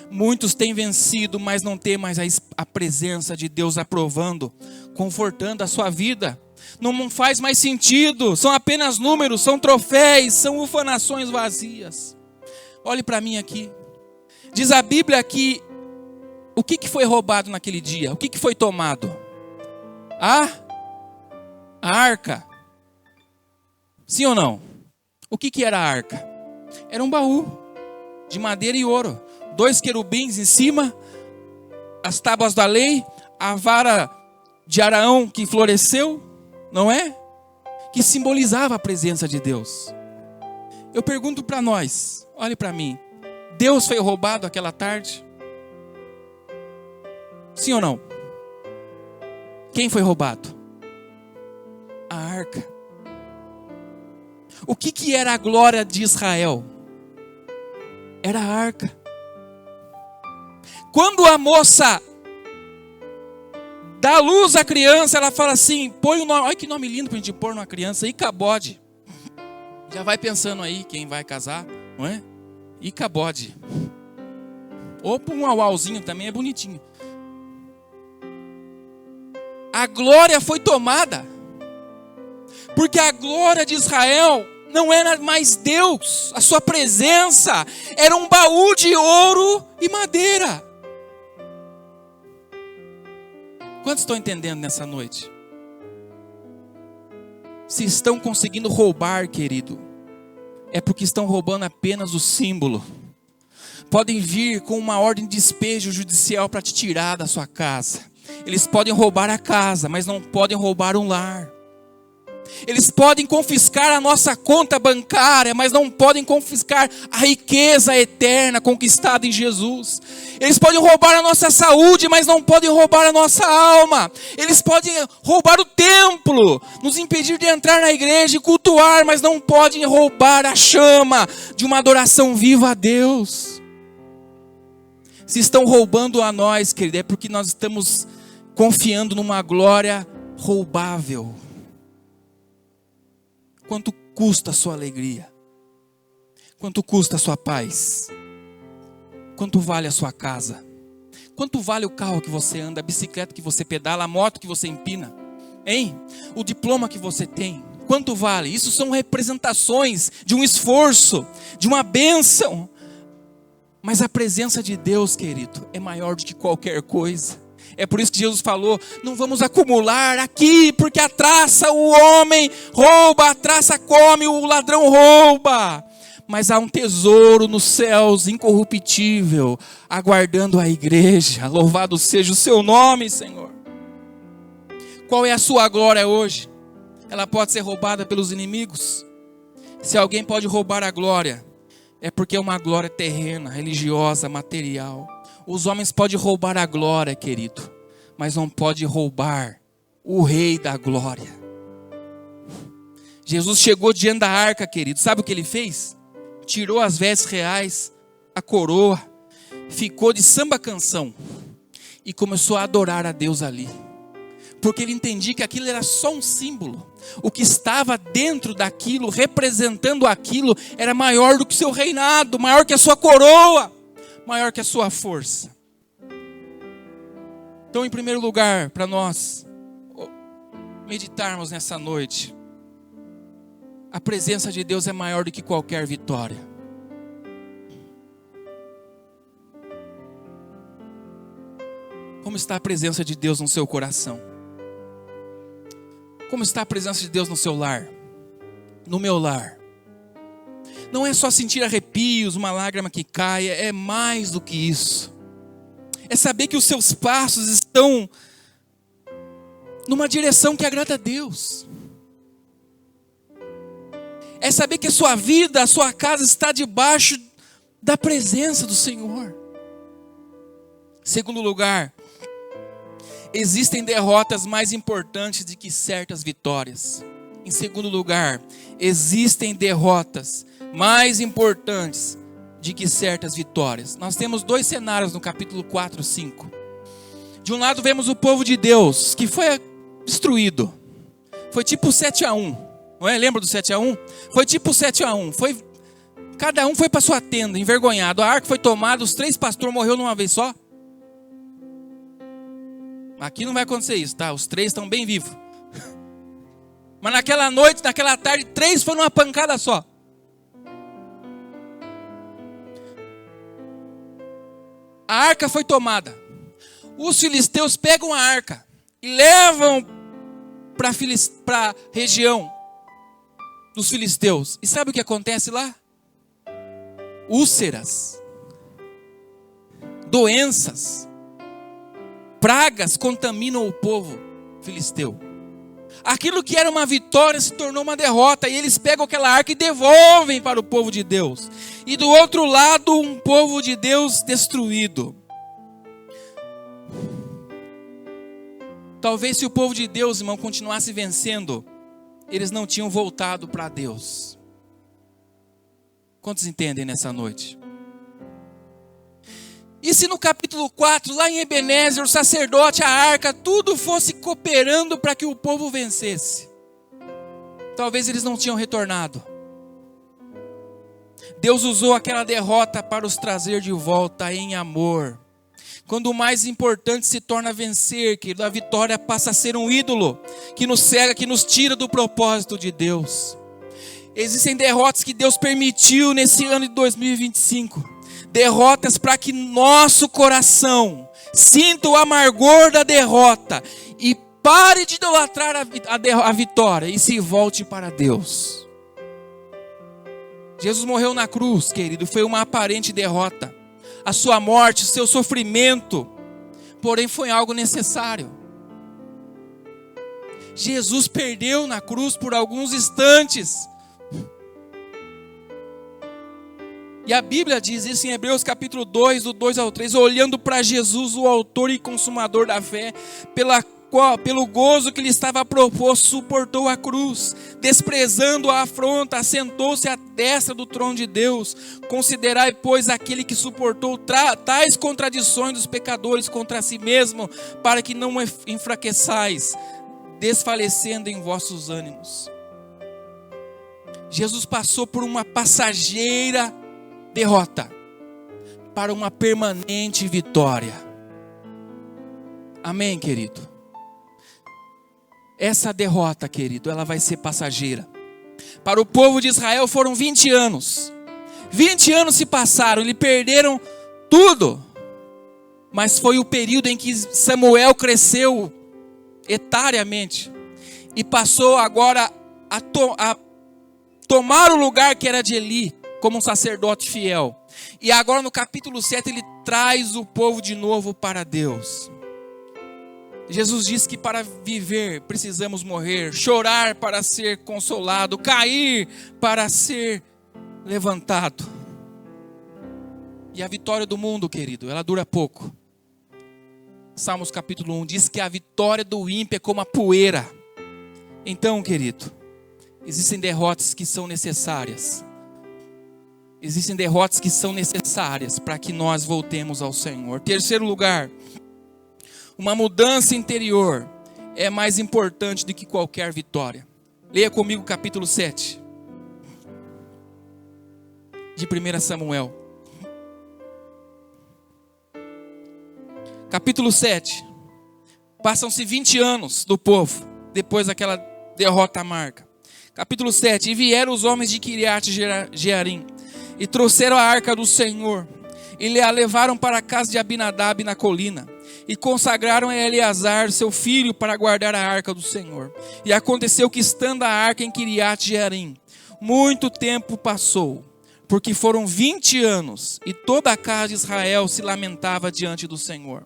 S5: Muitos têm vencido, mas não têm mais a presença de Deus aprovando, confortando a sua vida. Não faz mais sentido, são apenas números, são troféus, são ufanações vazias. Olhe para mim aqui. Diz a Bíblia que o que foi roubado naquele dia? O que foi tomado? A arca. Sim ou não? O que era a arca? Era um baú de madeira e ouro. 2 querubins em cima, as tábuas da lei, a vara de Araão que floresceu, não é? Que simbolizava a presença de Deus. Eu pergunto para nós, olhe para mim, Deus foi roubado aquela tarde? Sim ou não? Quem foi roubado? A arca. O que era a glória de Israel? Era a arca. Quando a moça dá luz à criança, ela fala assim, põe o nome, olha que nome lindo para a gente pôr numa criança, Icabode. Já vai pensando aí quem vai casar, não é? Icabode. Ou para um auauzinho também é bonitinho. A glória foi tomada, porque a glória de Israel não era mais Deus, a sua presença era um baú de ouro e madeira. Quantos estão entendendo nessa noite? Se estão conseguindo roubar, querido, é porque estão roubando apenas o símbolo. Podem vir com uma ordem de despejo judicial para te tirar da sua casa. Eles podem roubar a casa, mas não podem roubar um lar. Eles podem confiscar a nossa conta bancária, mas não podem confiscar a riqueza eterna conquistada em Jesus. Eles podem roubar a nossa saúde, mas não podem roubar a nossa alma. Eles podem roubar o templo, nos impedir de entrar na igreja e cultuar, mas não podem roubar a chama de uma adoração viva a Deus. Se estão roubando a nós, querido, é porque nós estamos confiando numa glória roubável. Quanto custa a sua alegria? Quanto custa a sua paz? Quanto vale a sua casa? Quanto vale o carro que você anda, a bicicleta que você pedala, a moto que você empina? Hein? O diploma que você tem? Quanto vale? Isso são representações de um esforço, de uma bênção. Mas a presença de Deus, querido, é maior do que qualquer coisa. É por isso que Jesus falou, não vamos acumular aqui, porque a traça, o homem rouba, a traça come, o ladrão rouba. Mas há um tesouro nos céus, incorruptível, aguardando a igreja. Louvado seja o seu nome, Senhor. Qual é a sua glória hoje? Ela pode ser roubada pelos inimigos? Se alguém pode roubar a glória, é porque é uma glória terrena, religiosa, material. Os homens podem roubar a glória, querido, mas não pode roubar o Rei da glória. Jesus chegou diante da arca, querido. Sabe o que ele fez? Tirou as vestes reais, a coroa, ficou de samba canção e começou a adorar a Deus ali. Porque ele entendia que aquilo era só um símbolo. O que estava dentro daquilo, representando aquilo, era maior do que o seu reinado, maior que a sua coroa, maior que a sua força. Então, em primeiro lugar, para nós meditarmos nessa noite, a presença de Deus é maior do que qualquer vitória. Como está a presença de Deus no seu coração? Como está a presença de Deus no seu lar? No meu lar? Não é só sentir arrepios, uma lágrima que cai, é mais do que isso. É saber que os seus passos estão numa direção que agrada a Deus. É saber que a sua vida, a sua casa está debaixo da presença do Senhor. Segundo lugar, existem derrotas mais importantes do que certas vitórias. Em segundo lugar, existem derrotas mais importantes do que certas vitórias. Nós temos dois cenários no capítulo 4 e 5. De um lado vemos o povo de Deus, que foi destruído. Foi tipo 7-1. Não é? Lembra do 7-1? Foi tipo 7-1. Cada um foi para sua tenda, envergonhado. A arca foi tomada, os 3 pastores morreram numa vez só. Aqui não vai acontecer isso, tá? Os 3 estão bem vivos. Mas naquela noite, naquela tarde, 3 foram numa pancada só. A arca foi tomada. Os filisteus pegam a arca e levam para a região dos filisteus. E sabe o que acontece lá? Úlceras, doenças, pragas contaminam o povo filisteu. Aquilo que era uma vitória se tornou uma derrota. E eles pegam aquela arca e devolvem para o povo de Deus. E do outro lado, um povo de Deus destruído. Talvez se o povo de Deus, irmão, continuasse vencendo, eles não tinham voltado para Deus. Quantos entendem nessa noite? E se no capítulo 4, lá em Ebenezer, o sacerdote, a arca, tudo fosse cooperando para que o povo vencesse? Talvez eles não tinham retornado. Deus usou aquela derrota para os trazer de volta em amor. Quando o mais importante se torna vencer, querido, a vitória passa a ser um ídolo que nos cega, que nos tira do propósito de Deus. Existem derrotas que Deus permitiu nesse ano de 2025. Derrotas para que nosso coração sinta o amargor da derrota e pare de idolatrar a vitória e se volte para Deus. Jesus morreu na cruz, querido, foi uma aparente derrota. A sua morte, o seu sofrimento, porém foi algo necessário. Jesus perdeu na cruz por alguns instantes. E a Bíblia diz isso em Hebreus capítulo 2, do 2 ao 3, olhando para Jesus, o autor e consumador da fé, pelo gozo que lhe estava proposto, suportou a cruz, desprezando a afronta, assentou-se à destra do trono de Deus. Considerai, pois, aquele que suportou tais contradições dos pecadores contra si mesmo, para que não enfraqueçais, desfalecendo em vossos ânimos. Jesus passou por uma passageira derrota para uma permanente vitória. Amém, querido? Essa derrota, querido, ela vai ser passageira. Para o povo de Israel foram 20 anos. 20 anos se passaram, eles perderam tudo. Mas foi o período em que Samuel cresceu etariamente e passou agora a tomar o lugar que era de Eli, como um sacerdote fiel. E agora no capítulo 7 ele traz o povo de novo para Deus. Jesus disse que para viver precisamos morrer, chorar para ser consolado, cair para ser levantado. E a vitória do mundo, querido, ela dura pouco. Salmos capítulo 1 diz que a vitória do ímpio é como a poeira. Então, querido, existem derrotas que são necessárias. Existem derrotas que são necessárias para que nós voltemos ao Senhor. Terceiro lugar, uma mudança interior é mais importante do que qualquer vitória. Leia comigo o capítulo 7 de 1 Samuel. Capítulo 7. Passam-se 20 anos do povo, depois daquela derrota amarga. Capítulo 7. E vieram os homens de Kiriat Jearim, e trouxeram a arca do Senhor, e a levaram para a casa de Abinadab na colina, e consagraram a Eleazar, seu filho, para guardar a arca do Senhor. E aconteceu que, estando a arca em Kiriat Jearim, muito tempo passou, porque foram 20 anos, e toda a casa de Israel se lamentava diante do Senhor.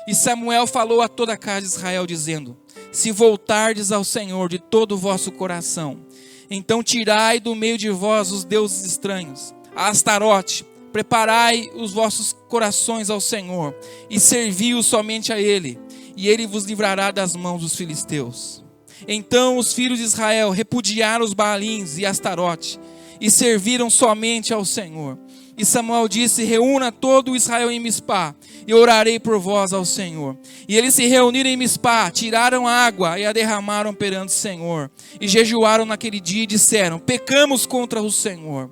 S5: E Samuel falou a toda a casa de Israel, dizendo: se voltardes ao Senhor de todo o vosso coração, então tirai do meio de vós os deuses estranhos, a Astarote, preparai os vossos corações ao Senhor, e servi-o somente a Ele, e Ele vos livrará das mãos dos filisteus. Então os filhos de Israel repudiaram os Baalins e Astarote, e serviram somente ao Senhor. E Samuel disse: reúna todo o Israel em Mispá, e orarei por vós ao Senhor. E eles se reuniram em Mispá, tiraram água e a derramaram perante o Senhor. E jejuaram naquele dia e disseram: pecamos contra o Senhor.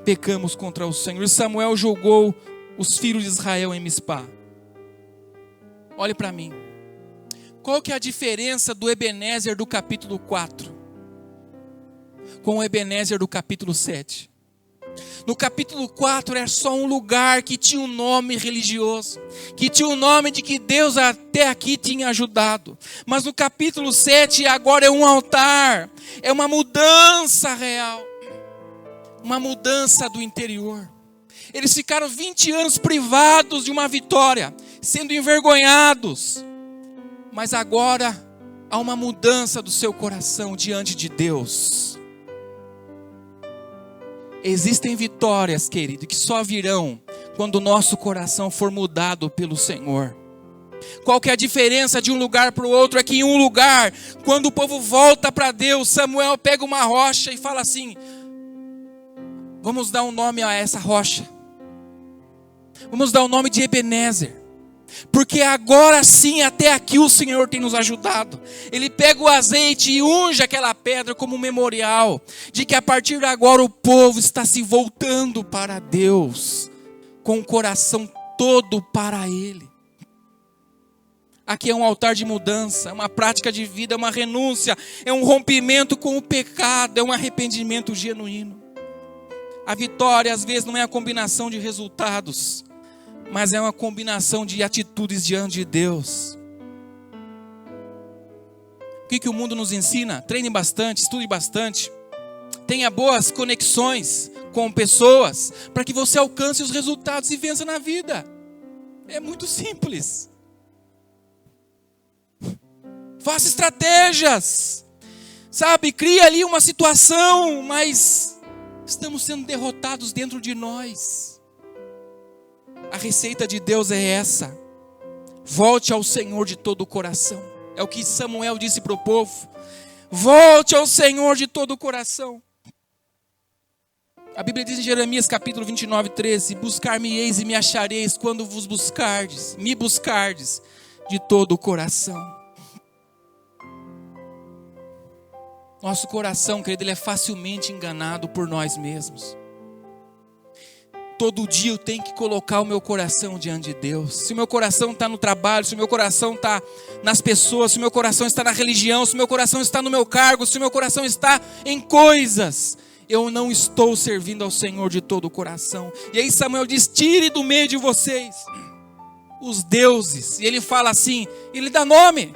S5: Pecamos contra o Senhor. E Samuel julgou os filhos de Israel em Mispá. Olhe para mim. Qual que é a diferença do Ebenezer do capítulo 4 com o Ebenezer do capítulo 7? No capítulo 4 era só um lugar que tinha um nome religioso, que tinha o nome de que Deus até aqui tinha ajudado. Mas no capítulo 7 agora é um altar, é uma mudança real, uma mudança do interior. Eles ficaram 20 anos privados de uma vitória, sendo envergonhados. Mas agora há uma mudança do seu coração diante de Deus. Existem vitórias, querido, que só virão quando o nosso coração for mudado pelo Senhor. Qual que é a diferença de um lugar para o outro? É que em um lugar, quando o povo volta para Deus, Samuel pega uma rocha e fala assim: vamos dar um nome a essa rocha. Vamos dar o nome de Ebenezer. Porque agora sim, até aqui o Senhor tem nos ajudado. Ele pega o azeite e unge aquela pedra como um memorial de que a partir de agora o povo está se voltando para Deus, com o coração todo para Ele. Aqui é um altar de mudança, é uma prática de vida, é uma renúncia, é um rompimento com o pecado, é um arrependimento genuíno. A vitória às vezes não é a combinação de resultados, mas é uma combinação de atitudes diante de Deus. O que o mundo nos ensina? Treine bastante, estude bastante, tenha boas conexões com pessoas, para que você alcance os resultados e vença na vida. É muito simples. Faça estratégias. Sabe, cria ali uma situação, mas estamos sendo derrotados dentro de nós. A receita de Deus é essa. Volte ao Senhor de todo o coração. É o que Samuel disse para o povo. Volte ao Senhor de todo o coração. A Bíblia diz em Jeremias capítulo 29, 13: buscar-me-eis e me achareis quando vos buscardes, me buscardes de todo o coração. Nosso coração, querido, ele é facilmente enganado por nós mesmos. Todo dia eu tenho que colocar o meu coração diante de Deus. Se o meu coração está no trabalho, se o meu coração está nas pessoas, se o meu coração está na religião, se o meu coração está no meu cargo, se o meu coração está em coisas, eu não estou servindo ao Senhor de todo o coração. E aí Samuel diz: tire do meio de vocês os deuses. E ele fala assim, ele dá nome.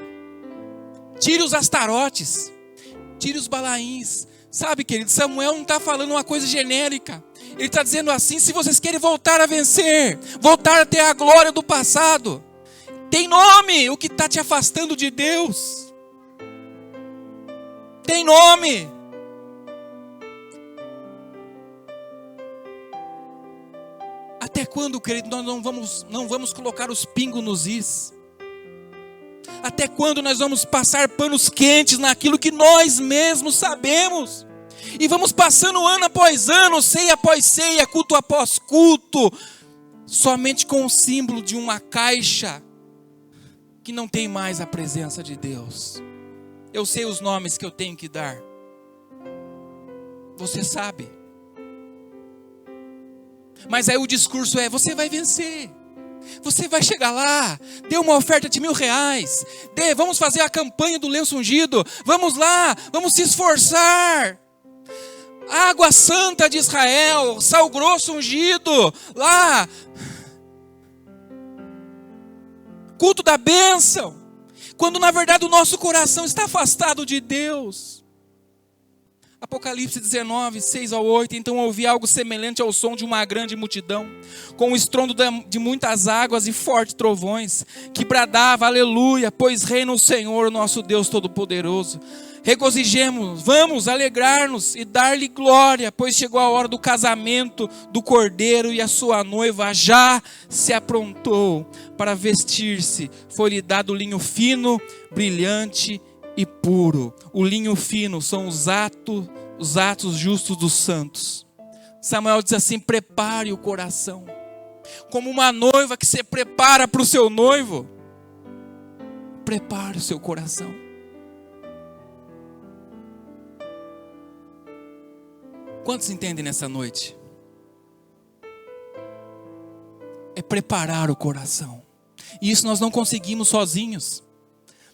S5: Tire os astarotes, tire os balaíns. Sabe, querido, Samuel não está falando uma coisa genérica. Ele está dizendo assim: se vocês querem voltar a vencer, voltar a ter a glória do passado, tem nome o que está te afastando de Deus. Tem nome. Até quando, querido, nós não vamos colocar os pingos nos is? Até quando nós vamos passar panos quentes naquilo que nós mesmos sabemos? E vamos passando ano após ano, ceia após ceia, culto após culto, somente com o símbolo de uma caixa que não tem mais a presença de Deus. Eu sei os nomes que eu tenho que dar. Você sabe. Mas aí o discurso é: você vai vencer. Você vai chegar lá, dê uma oferta de R$1.000, vamos fazer a campanha do lenço ungido, vamos lá, vamos se esforçar. Água santa de Israel, sal grosso ungido, lá, culto da bênção, quando na verdade o nosso coração está afastado de Deus. Apocalipse 19, 6-8, então ouvi algo semelhante ao som de uma grande multidão, com o estrondo de muitas águas e fortes trovões, que bradava: aleluia, pois reina o Senhor, nosso Deus Todo-Poderoso. Regozijemos, vamos alegrar-nos e dar-lhe glória, pois chegou a hora do casamento do Cordeiro e a sua noiva já se aprontou para vestir-se. Foi-lhe dado linho fino, brilhante e puro. O linho fino são os atos justos dos santos. Samuel diz assim: prepare o coração. Como uma noiva que se prepara para o seu noivo, prepare o seu coração. Quantos entendem nessa noite? É preparar o coração. E isso nós não conseguimos sozinhos.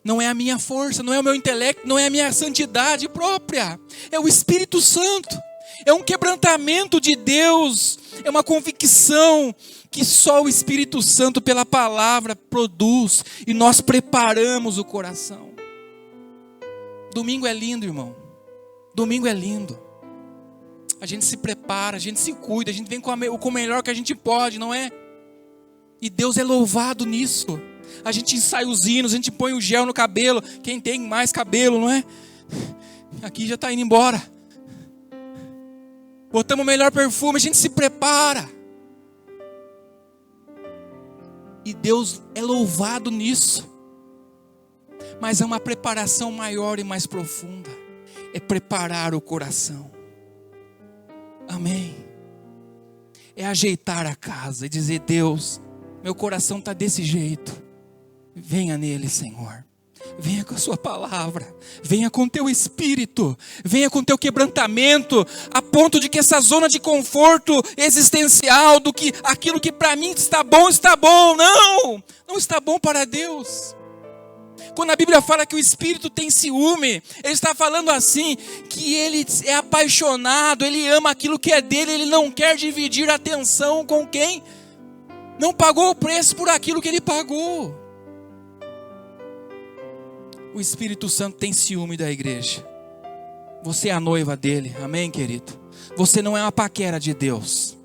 S5: Não é a minha força, não é o meu intelecto, não é a minha santidade própria. É o Espírito Santo. É um quebrantamento de Deus. É uma convicção que só o Espírito Santo pela palavra produz. E nós preparamos o coração. Domingo é lindo, irmão. Domingo é lindo. A gente se prepara, a gente se cuida, a gente vem com o melhor que a gente pode, não é? E Deus é louvado nisso. A gente ensaia os hinos, a gente põe o gel no cabelo. Quem tem mais cabelo, não é? Aqui já está indo embora. Botamos o melhor perfume, a gente se prepara. E Deus é louvado nisso. Mas é uma preparação maior e mais profunda. É preparar o coração. Amém. É ajeitar a casa e dizer: Deus, meu coração está desse jeito. Venha nele, Senhor. Venha com a sua palavra. Venha com o teu espírito. Venha com o teu quebrantamento. A ponto de que essa zona de conforto existencial, do que aquilo que para mim está bom. Não está bom para Deus. Quando a Bíblia fala que o Espírito tem ciúme, ele está falando assim, que ele é apaixonado, ele ama aquilo que é dele, ele não quer dividir a atenção com quem não pagou o preço por aquilo que ele pagou. O Espírito Santo tem ciúme da igreja. Você é a noiva dele, amém, querido? Você não é uma paquera de Deus.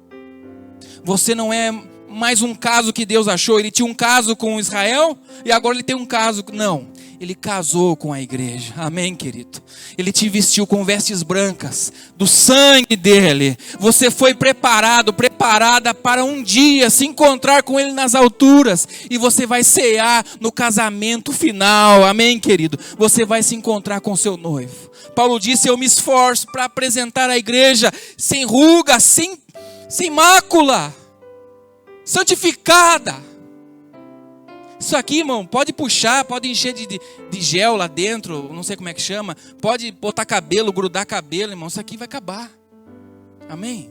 S5: Você não é mais um caso que Deus achou. Ele tinha um caso com Israel e agora ele tem um caso. Não, Ele casou com a igreja, amém, querido? Ele te vestiu com vestes brancas, do sangue dele. Você foi preparado, preparada para um dia se encontrar com ele nas alturas. E você vai cear no casamento final, amém, querido? Você vai se encontrar com seu noivo. Paulo disse, eu me esforço para apresentar a igreja sem ruga, sem mácula, santificada. Isso aqui, irmão, pode puxar, pode encher de gel lá dentro, não sei como é que chama. Pode botar cabelo, grudar cabelo, irmão. Isso aqui vai acabar. Amém?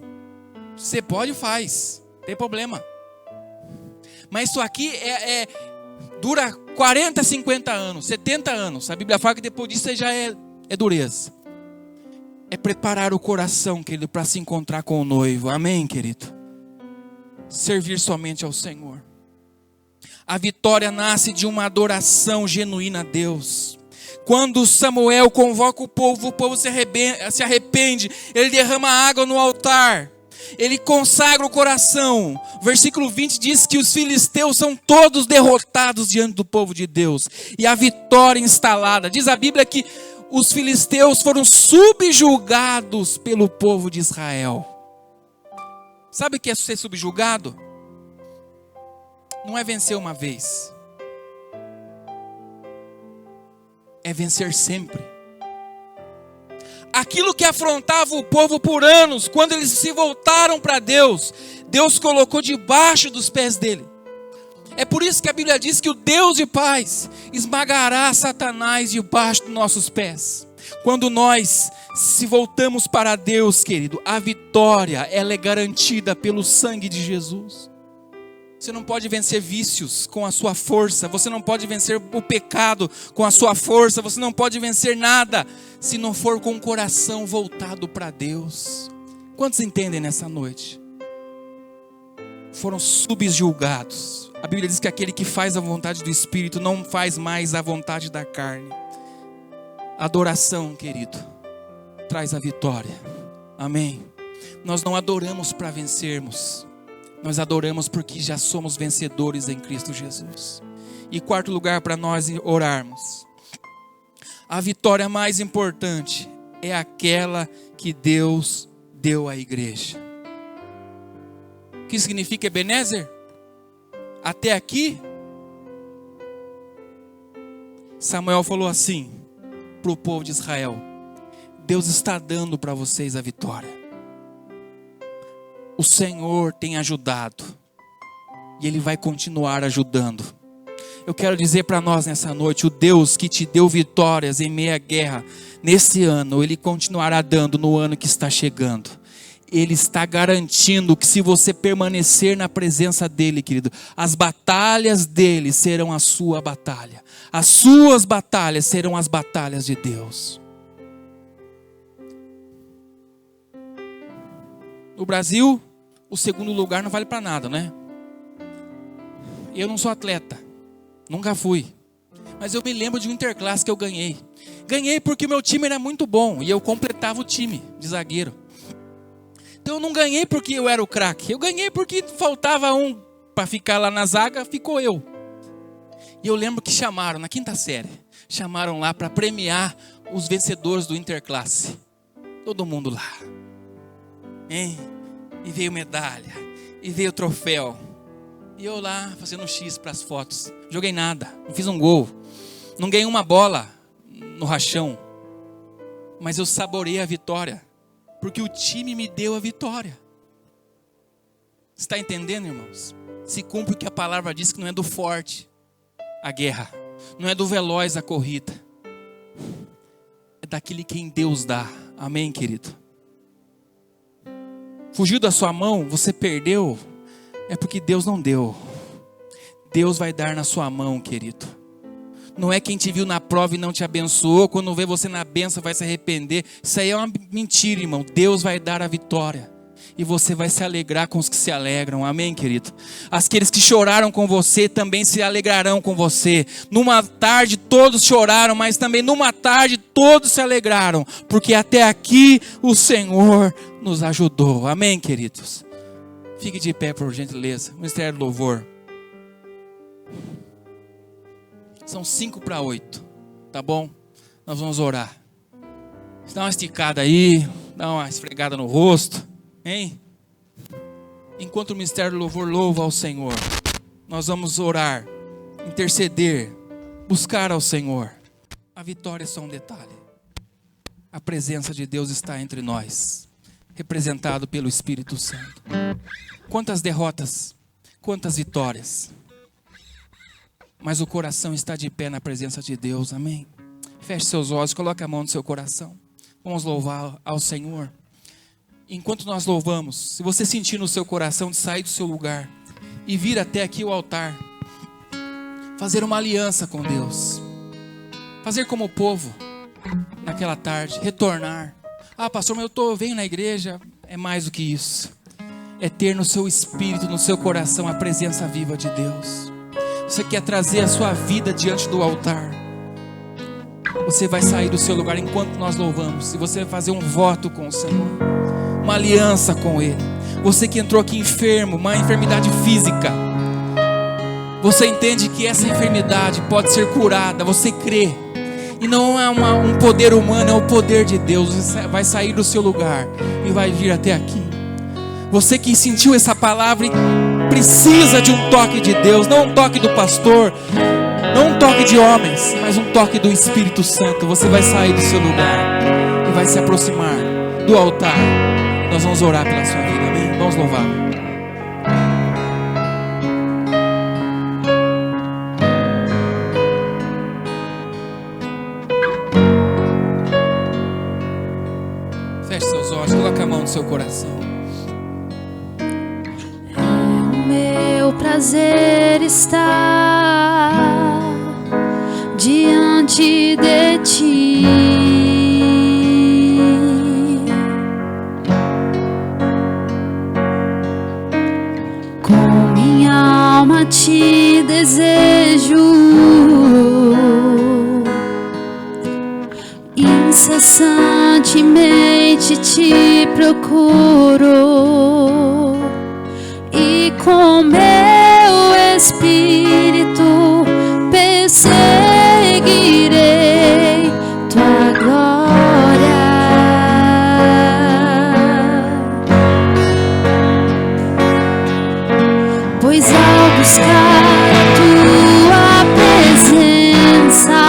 S5: Você pode, faz. Não tem problema. Mas isso aqui dura 40, 50 anos, 70 anos. A Bíblia fala que depois disso já é dureza. É preparar o coração, querido, para se encontrar com o noivo. Amém, querido? Servir somente ao Senhor. A vitória nasce de uma adoração genuína a Deus. Quando Samuel convoca o povo se arrepende, ele derrama água no altar, ele consagra o coração. Versículo 20 diz que os filisteus são todos derrotados diante do povo de Deus, e a vitória instalada. Diz a Bíblia que os filisteus foram subjugados pelo povo de Israel. Sabe o que é ser subjugado? Não é vencer uma vez, é vencer sempre. Aquilo que afrontava o povo por anos, quando eles se voltaram para Deus, Deus colocou debaixo dos pés dele. É por isso que a Bíblia diz que o Deus de paz esmagará Satanás debaixo dos nossos pés. Quando nós se voltamos para Deus, querido, a vitória ela é garantida pelo sangue de Jesus. Você não pode vencer vícios com a sua força. Você não pode vencer o pecado com a sua força. Você não pode vencer nada se não for com o coração voltado para Deus. Quantos entendem nessa noite? Foram subjugados. A Bíblia diz que aquele que faz a vontade do Espírito não faz mais a vontade da carne. Adoração, querido, traz a vitória. Amém? Nós não adoramos para vencermos. Nós adoramos porque já somos vencedores em Cristo Jesus. E quarto lugar para nós orarmos. A vitória mais importante é aquela que Deus deu à igreja. O que significa Ebenezer? Até aqui, Samuel falou assim para o povo de Israel: Deus está dando para vocês a vitória. O Senhor tem ajudado e Ele vai continuar ajudando. Eu quero dizer para nós nessa noite, o Deus que te deu vitórias em meia guerra nesse ano, Ele continuará dando no ano que está chegando. Ele está garantindo que se você permanecer na presença dEle, querido, as batalhas dEle serão a sua batalha. As suas batalhas serão as batalhas de Deus. No Brasil, o segundo lugar não vale para nada, né? Eu não sou atleta, nunca fui. Mas eu me lembro de um interclasse que eu ganhei. Ganhei porque meu time era muito bom e eu completava o time de zagueiro. Então eu não ganhei porque eu era o craque. Eu ganhei porque faltava um para ficar lá na zaga, ficou eu. E eu lembro que chamaram, na quinta série, chamaram lá para premiar os vencedores do interclasse. Todo mundo lá. Hein? E veio medalha, e veio troféu. E eu lá fazendo um X para as fotos. Joguei nada, não fiz um gol, não ganhei uma bola no rachão. Mas eu saboreei a vitória, porque o time me deu a vitória. Está entendendo, irmãos? Se cumpre o que a palavra diz, que não é do forte a guerra, não é do veloz a corrida, é daquele quem Deus dá. Amém, querido? Fugiu da sua mão, você perdeu, é porque Deus não deu. Deus vai dar na sua mão, querido. Não é quem te viu na prova e não te abençoou, quando vê você na bênção vai se arrepender. Isso aí é uma mentira, irmão. Deus vai dar a vitória. E você vai se alegrar com os que se alegram. Amém, querido? Aqueles que choraram com você também se alegrarão com você. Numa tarde todos choraram, mas também numa tarde todos se alegraram. Porque até aqui o Senhor nos ajudou. Amém, queridos? Fique de pé, por gentileza. Ministério do Louvor. São 7:55. tá bom? Nós vamos orar. Dá uma esticada aí, dá uma esfregada no rosto, hein? Enquanto o ministério do louvor louva ao Senhor, nós vamos orar, interceder, buscar ao Senhor. A vitória é só um detalhe. A presença de Deus está entre nós, representado pelo Espírito Santo. Quantas derrotas, quantas vitórias, mas o coração está de pé na presença de Deus, amém? Feche seus olhos, coloque a mão no seu coração. Vamos louvar ao Senhor. Enquanto nós louvamos, se você sentir no seu coração de sair do seu lugar e vir até aqui o altar, fazer uma aliança com Deus, fazer como o povo naquela tarde, retornar. Ah, pastor, mas eu venho na igreja. É mais do que isso. É ter no seu espírito, no seu coração, a presença viva de Deus. Você quer trazer a sua vida diante do altar. Você vai sair do seu lugar enquanto nós louvamos, e você vai fazer um voto com o Senhor, uma aliança com Ele. Você que entrou aqui enfermo, uma enfermidade física, você entende que essa enfermidade pode ser curada, você crê, e não é um poder humano, é o poder de Deus. Você vai sair do seu lugar e vai vir até aqui. Você que sentiu essa palavra e precisa de um toque de Deus, não um toque do pastor, não um toque de homens, mas um toque do Espírito Santo. Você vai sair do seu lugar e vai se aproximar do altar. Nós vamos orar pela sua vida, amém? Vamos louvar. Feche seus olhos, coloque a mão no seu coração.
S4: Meu prazer está diante de ti. Com minha alma te desejo, incessantemente te procuro, e com meu espírito perseguirei tua glória. Pois ao buscar a tua presença,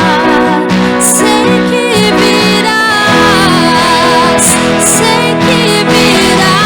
S4: sei que virás, sei que virás.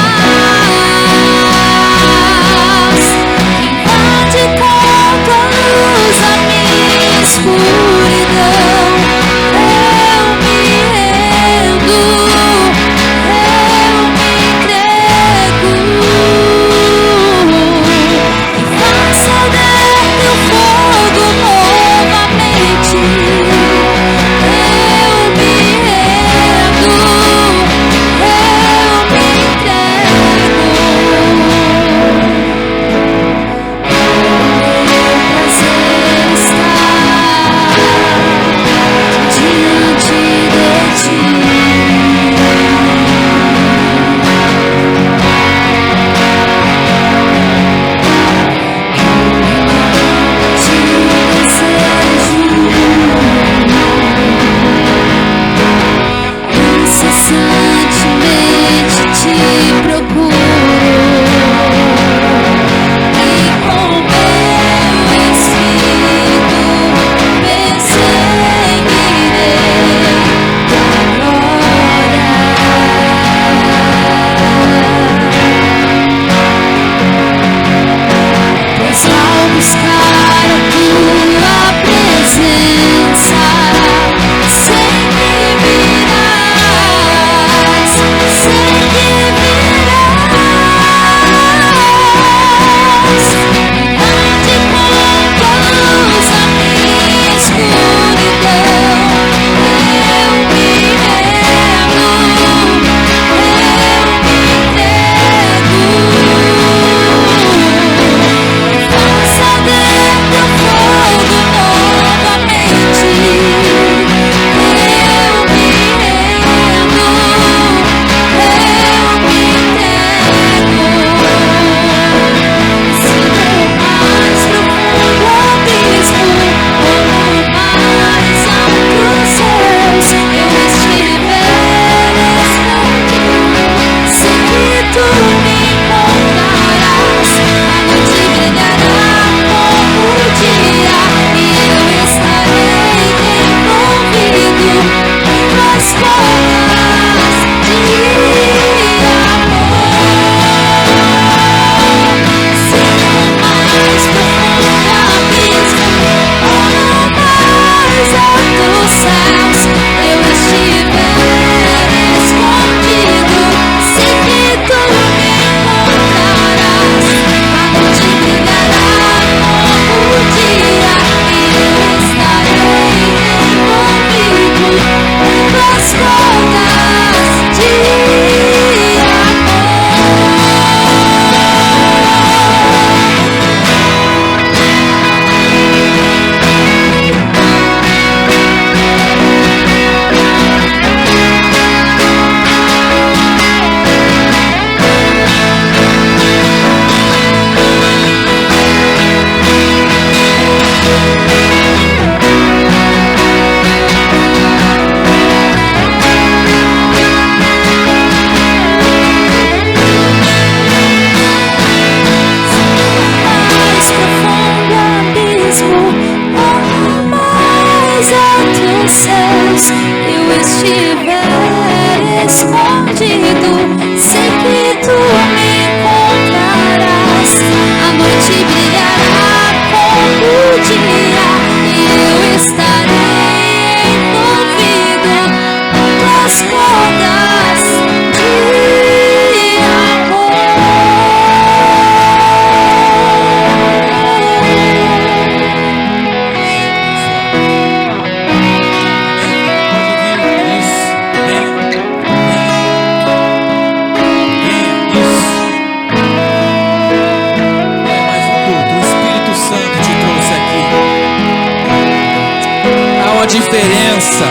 S5: diferença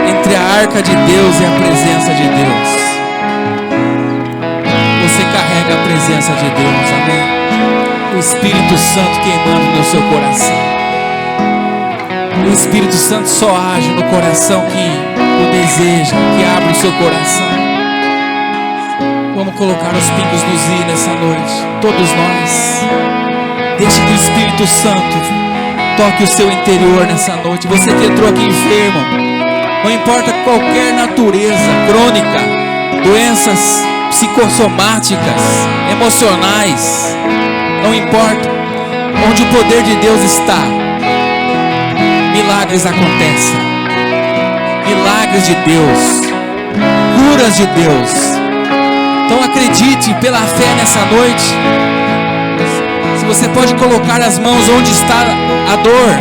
S5: entre a arca de Deus e a presença de Deus. Você carrega a presença de Deus, amém? O Espírito Santo queimando no seu coração. O Espírito Santo só age no coração que o deseja, que abre o seu coração. Vamos colocar os pingos nos i nessa noite, todos nós. Deixe que o Espírito Santo toque o seu interior nessa noite. Você que entrou aqui enfermo, não importa qualquer natureza crônica, doenças psicossomáticas, emocionais, não importa, onde o poder de Deus está, milagres acontecem. Milagres de Deus, curas de Deus. Então acredite pela fé nessa noite. Se você pode colocar as mãos onde está a dor,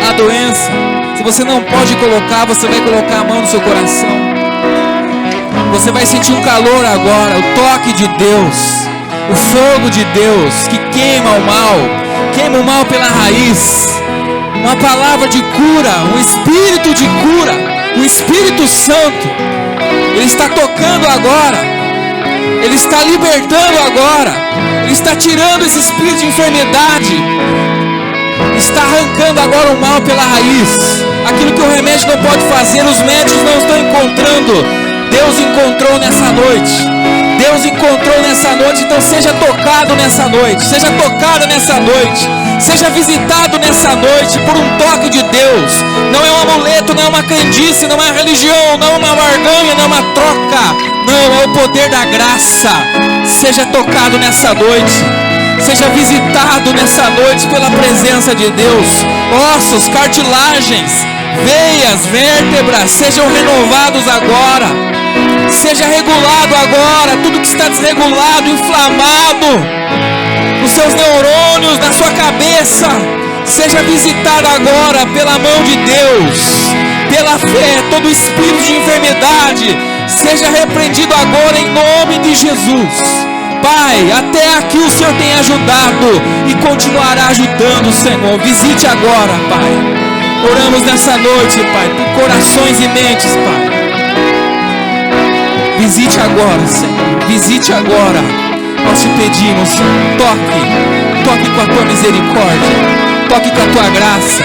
S5: a doença. Se você não pode colocar, você vai colocar a mão no seu coração. Você vai sentir um calor agora, o toque de Deus, o fogo de Deus que queima o mal pela raiz. Uma palavra de cura, um espírito de cura, o Espírito Santo. Ele está tocando agora, Ele está libertando agora, Ele está tirando esse espírito de enfermidade, está arrancando agora o mal pela raiz. Aquilo que o remédio não pode fazer, os médicos não estão encontrando, Deus encontrou nessa noite. Deus encontrou nessa noite. Então seja tocado nessa noite, seja tocada nessa noite, seja visitado nessa noite por um toque de Deus. Não é um amuleto, não é uma crendice, não é uma religião, não é uma barganha, não é uma troca. Não, é o poder da graça. Seja tocado nessa noite, seja visitado nessa noite pela presença de Deus. Ossos, cartilagens, veias, vértebras, sejam renovados agora. Seja regulado agora, tudo que está desregulado, inflamado, nos seus neurônios, na sua cabeça, seja visitado agora pela mão de Deus, pela fé. Todo espírito de enfermidade seja repreendido agora em nome de Jesus. Pai, até aqui o Senhor tem ajudado e continuará ajudando, Senhor. Visite agora, Pai. Oramos nessa noite, Pai, por corações e mentes, Pai. Visite agora, Senhor. Visite agora. Nós te pedimos, Senhor, toque com a tua misericórdia, toque com a tua graça,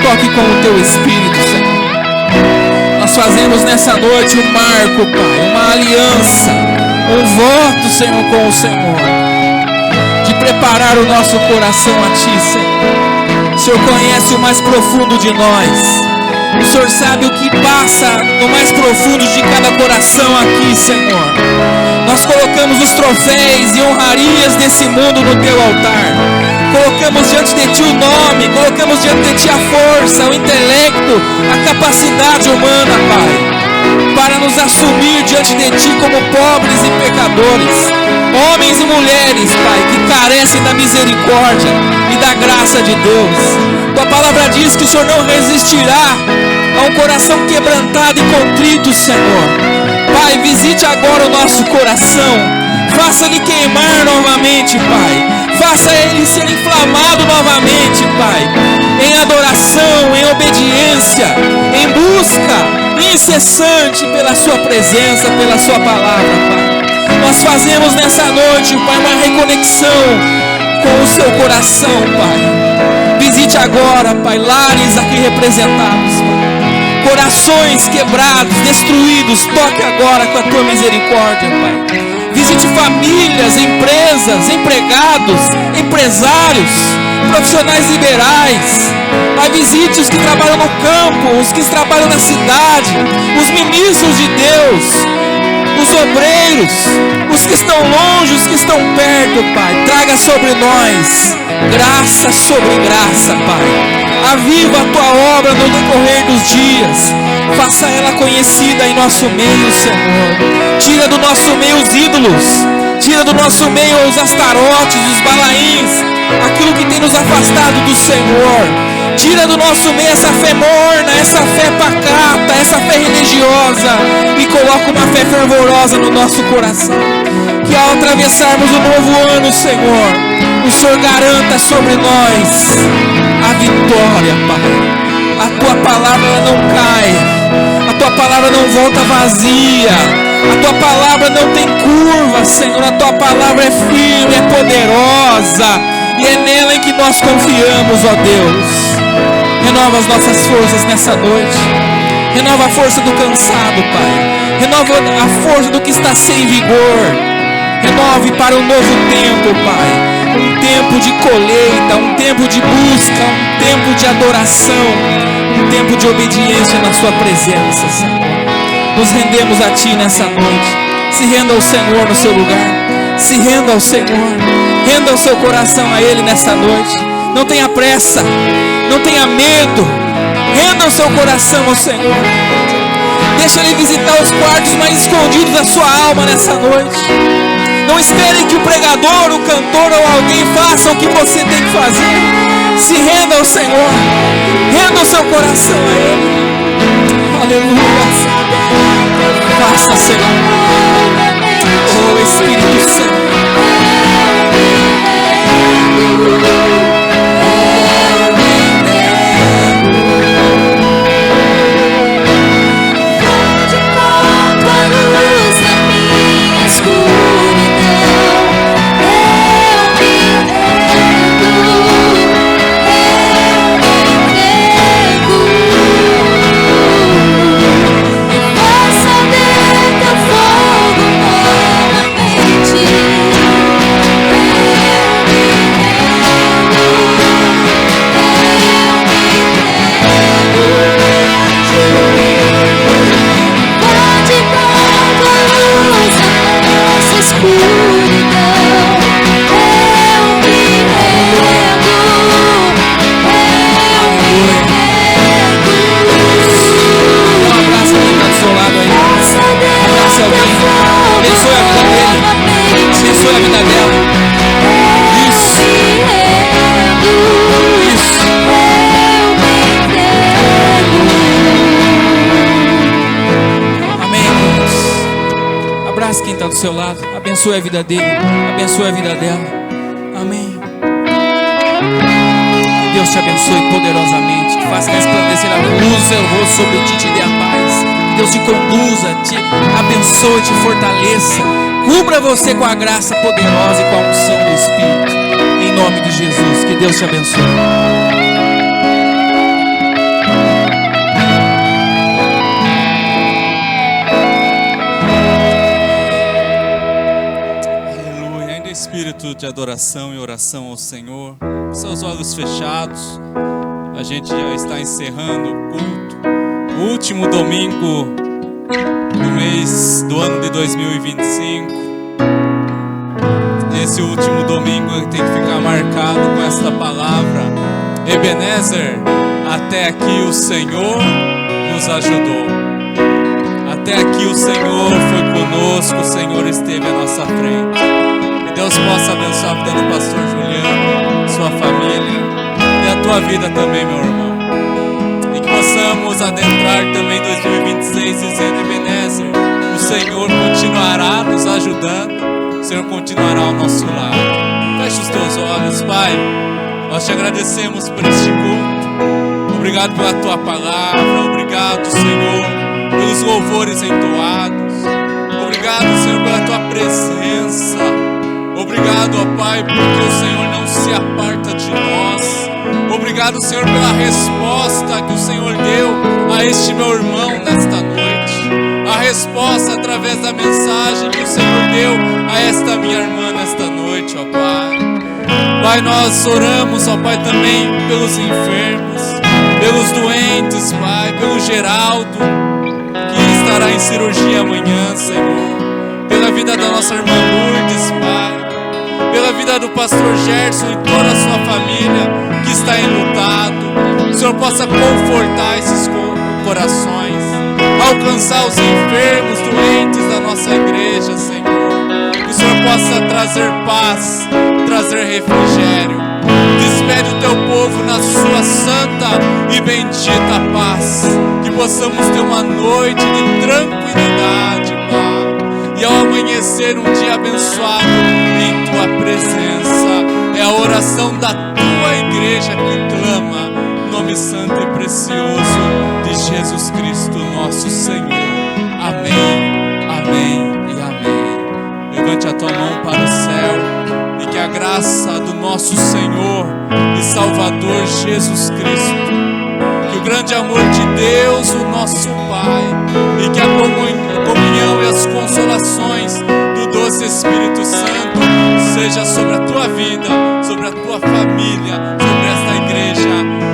S5: toque com o teu Espírito, Senhor. Nós fazemos nessa noite um marco, Pai, uma aliança, um voto, Senhor, com o Senhor, de preparar o nosso coração a Ti, Senhor. O Senhor conhece o mais profundo de nós. O Senhor sabe o que passa no mais profundo de cada coração aqui, Senhor. Nós colocamos os troféus e honrarias desse mundo no Teu altar. Colocamos diante de Ti o nome, colocamos diante de Ti a força, o intelecto, a capacidade humana, Pai, para nos assumir diante de Ti como pobres e pecadores, homens e mulheres, Pai, que carecem da misericórdia e da graça de Deus. Tua palavra diz que o Senhor não resistirá a um coração quebrantado e contrito, Senhor. Pai, visite agora o nosso coração, faça-lhe queimar novamente, Pai, faça ele ser inflamado novamente, Pai, em adoração, em obediência, em busca incessante pela Sua presença, pela Sua palavra, Pai. Nós fazemos nessa noite, Pai, uma reconexão com o Seu coração, Pai. Visite agora, Pai, lares aqui representados, Pai. Corações quebrados, destruídos, toque agora com a Tua misericórdia, Pai. Visite famílias, empresas, empregados, empresários, profissionais liberais. Pai, visite os que trabalham no campo, os que trabalham na cidade, os ministros de Deus, os obreiros, os que estão longe, os que estão perto, Pai. Traga sobre nós graça sobre graça, Pai. Aviva a Tua obra no decorrer dos dias. Faça ela conhecida em nosso meio, Senhor. Tira do nosso meio os ídolos. Tira do nosso meio os astarotes, os balaíns, aquilo que tem nos afastado do Senhor. Tira do nosso meio essa fé morna, essa fé pacata, essa fé religiosa, e coloca uma fé fervorosa no nosso coração. Que ao atravessarmos o novo ano, Senhor, o Senhor garanta sobre nós a vitória, Pai. A Tua palavra ela não cai, a Tua palavra não volta vazia, a Tua palavra não tem curva, Senhor. A Tua palavra é firme, é poderosa, e é nela em que nós confiamos, ó Deus. Renova as nossas forças nessa noite. Renova a força do cansado, Pai. Renova a força do que está sem vigor. Renove para um novo tempo, Pai. Um tempo de colheita, um tempo de busca, um tempo de adoração, um tempo de obediência na Sua presença, Senhor. Nos rendemos a Ti nessa noite. Se renda ao Senhor no seu lugar. Se renda ao Senhor. Renda o seu coração a Ele nessa noite. Não tenha pressa. Não tenha medo. Renda o seu coração ao Senhor. Deixa Ele visitar os quartos mais escondidos da sua alma nessa noite. Não espere que o pregador, o cantor ou alguém faça o que você tem que fazer. Se renda ao Senhor. Renda o seu coração a Ele. Aleluia. Faça, Senhor. Oh, Espírito Santo. Do seu lado, abençoe a vida dele, abençoe a vida dela. Amém. Que Deus te abençoe poderosamente, que faça resplandecer a luz do seu rosto sobre ti, te dê a paz. Que Deus te conduza, te abençoe, te fortaleça, cubra você com a graça poderosa e com a unção do Espírito. Em nome de Jesus, que Deus te abençoe.
S1: Espírito de adoração e oração ao Senhor, seus olhos fechados. A gente já está encerrando o culto, o último domingo do mês do ano de 2025. Esse último domingo tem que ficar marcado com esta palavra: Ebenezer, até aqui o Senhor nos ajudou. Até aqui o Senhor foi conosco, o Senhor esteve à nossa frente. Deus possa abençoar a vida do pastor Juliano, sua família e a tua vida também, meu irmão. E que possamos adentrar também 2026 dizendo: Ebenezer, o Senhor continuará nos ajudando, o Senhor continuará ao nosso lado. Feche os teus olhos, Pai. Nós te agradecemos por este culto. Obrigado pela tua palavra. Obrigado, Senhor, pelos louvores entoados. Obrigado, Senhor, pela tua presença. Obrigado, ó Pai, porque o Senhor não se aparta de nós. Obrigado, Senhor, pela resposta que o Senhor deu a este meu irmão nesta noite. A resposta através da mensagem que o Senhor deu a esta minha irmã nesta noite, ó Pai. Pai, nós oramos, ó Pai, também pelos enfermos, pelos doentes, Pai, pelo Geraldo, que estará em cirurgia amanhã, Senhor. Pela vida da nossa irmã Lourdes, Pai. Pela vida do pastor Gerson e toda a sua família que está enlutado. O Senhor possa confortar esses corações, alcançar os enfermos, doentes da nossa igreja, Senhor. Que o Senhor possa trazer paz, trazer refrigério. Despede o teu povo na sua santa e bendita paz. Que possamos ter uma noite de tranquilidade, Pai. E ao amanhecer um dia abençoado em tua presença. a oração da tua igreja que clama o nome santo e precioso de Jesus Cristo, nosso Senhor. Amém, amém e amém. Levante a tua mão para o céu e que a graça do nosso Senhor e Salvador Jesus Cristo, que o grande amor de Deus, o nosso Pai, e que a comunhão e as consolações do doce Espírito Santo seja sobre a tua vida, sobre a tua família, sobre esta igreja,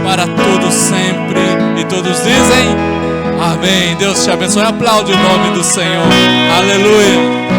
S1: para todos sempre. E todos dizem amém. Deus te abençoe. Aplaude o nome do Senhor. Aleluia.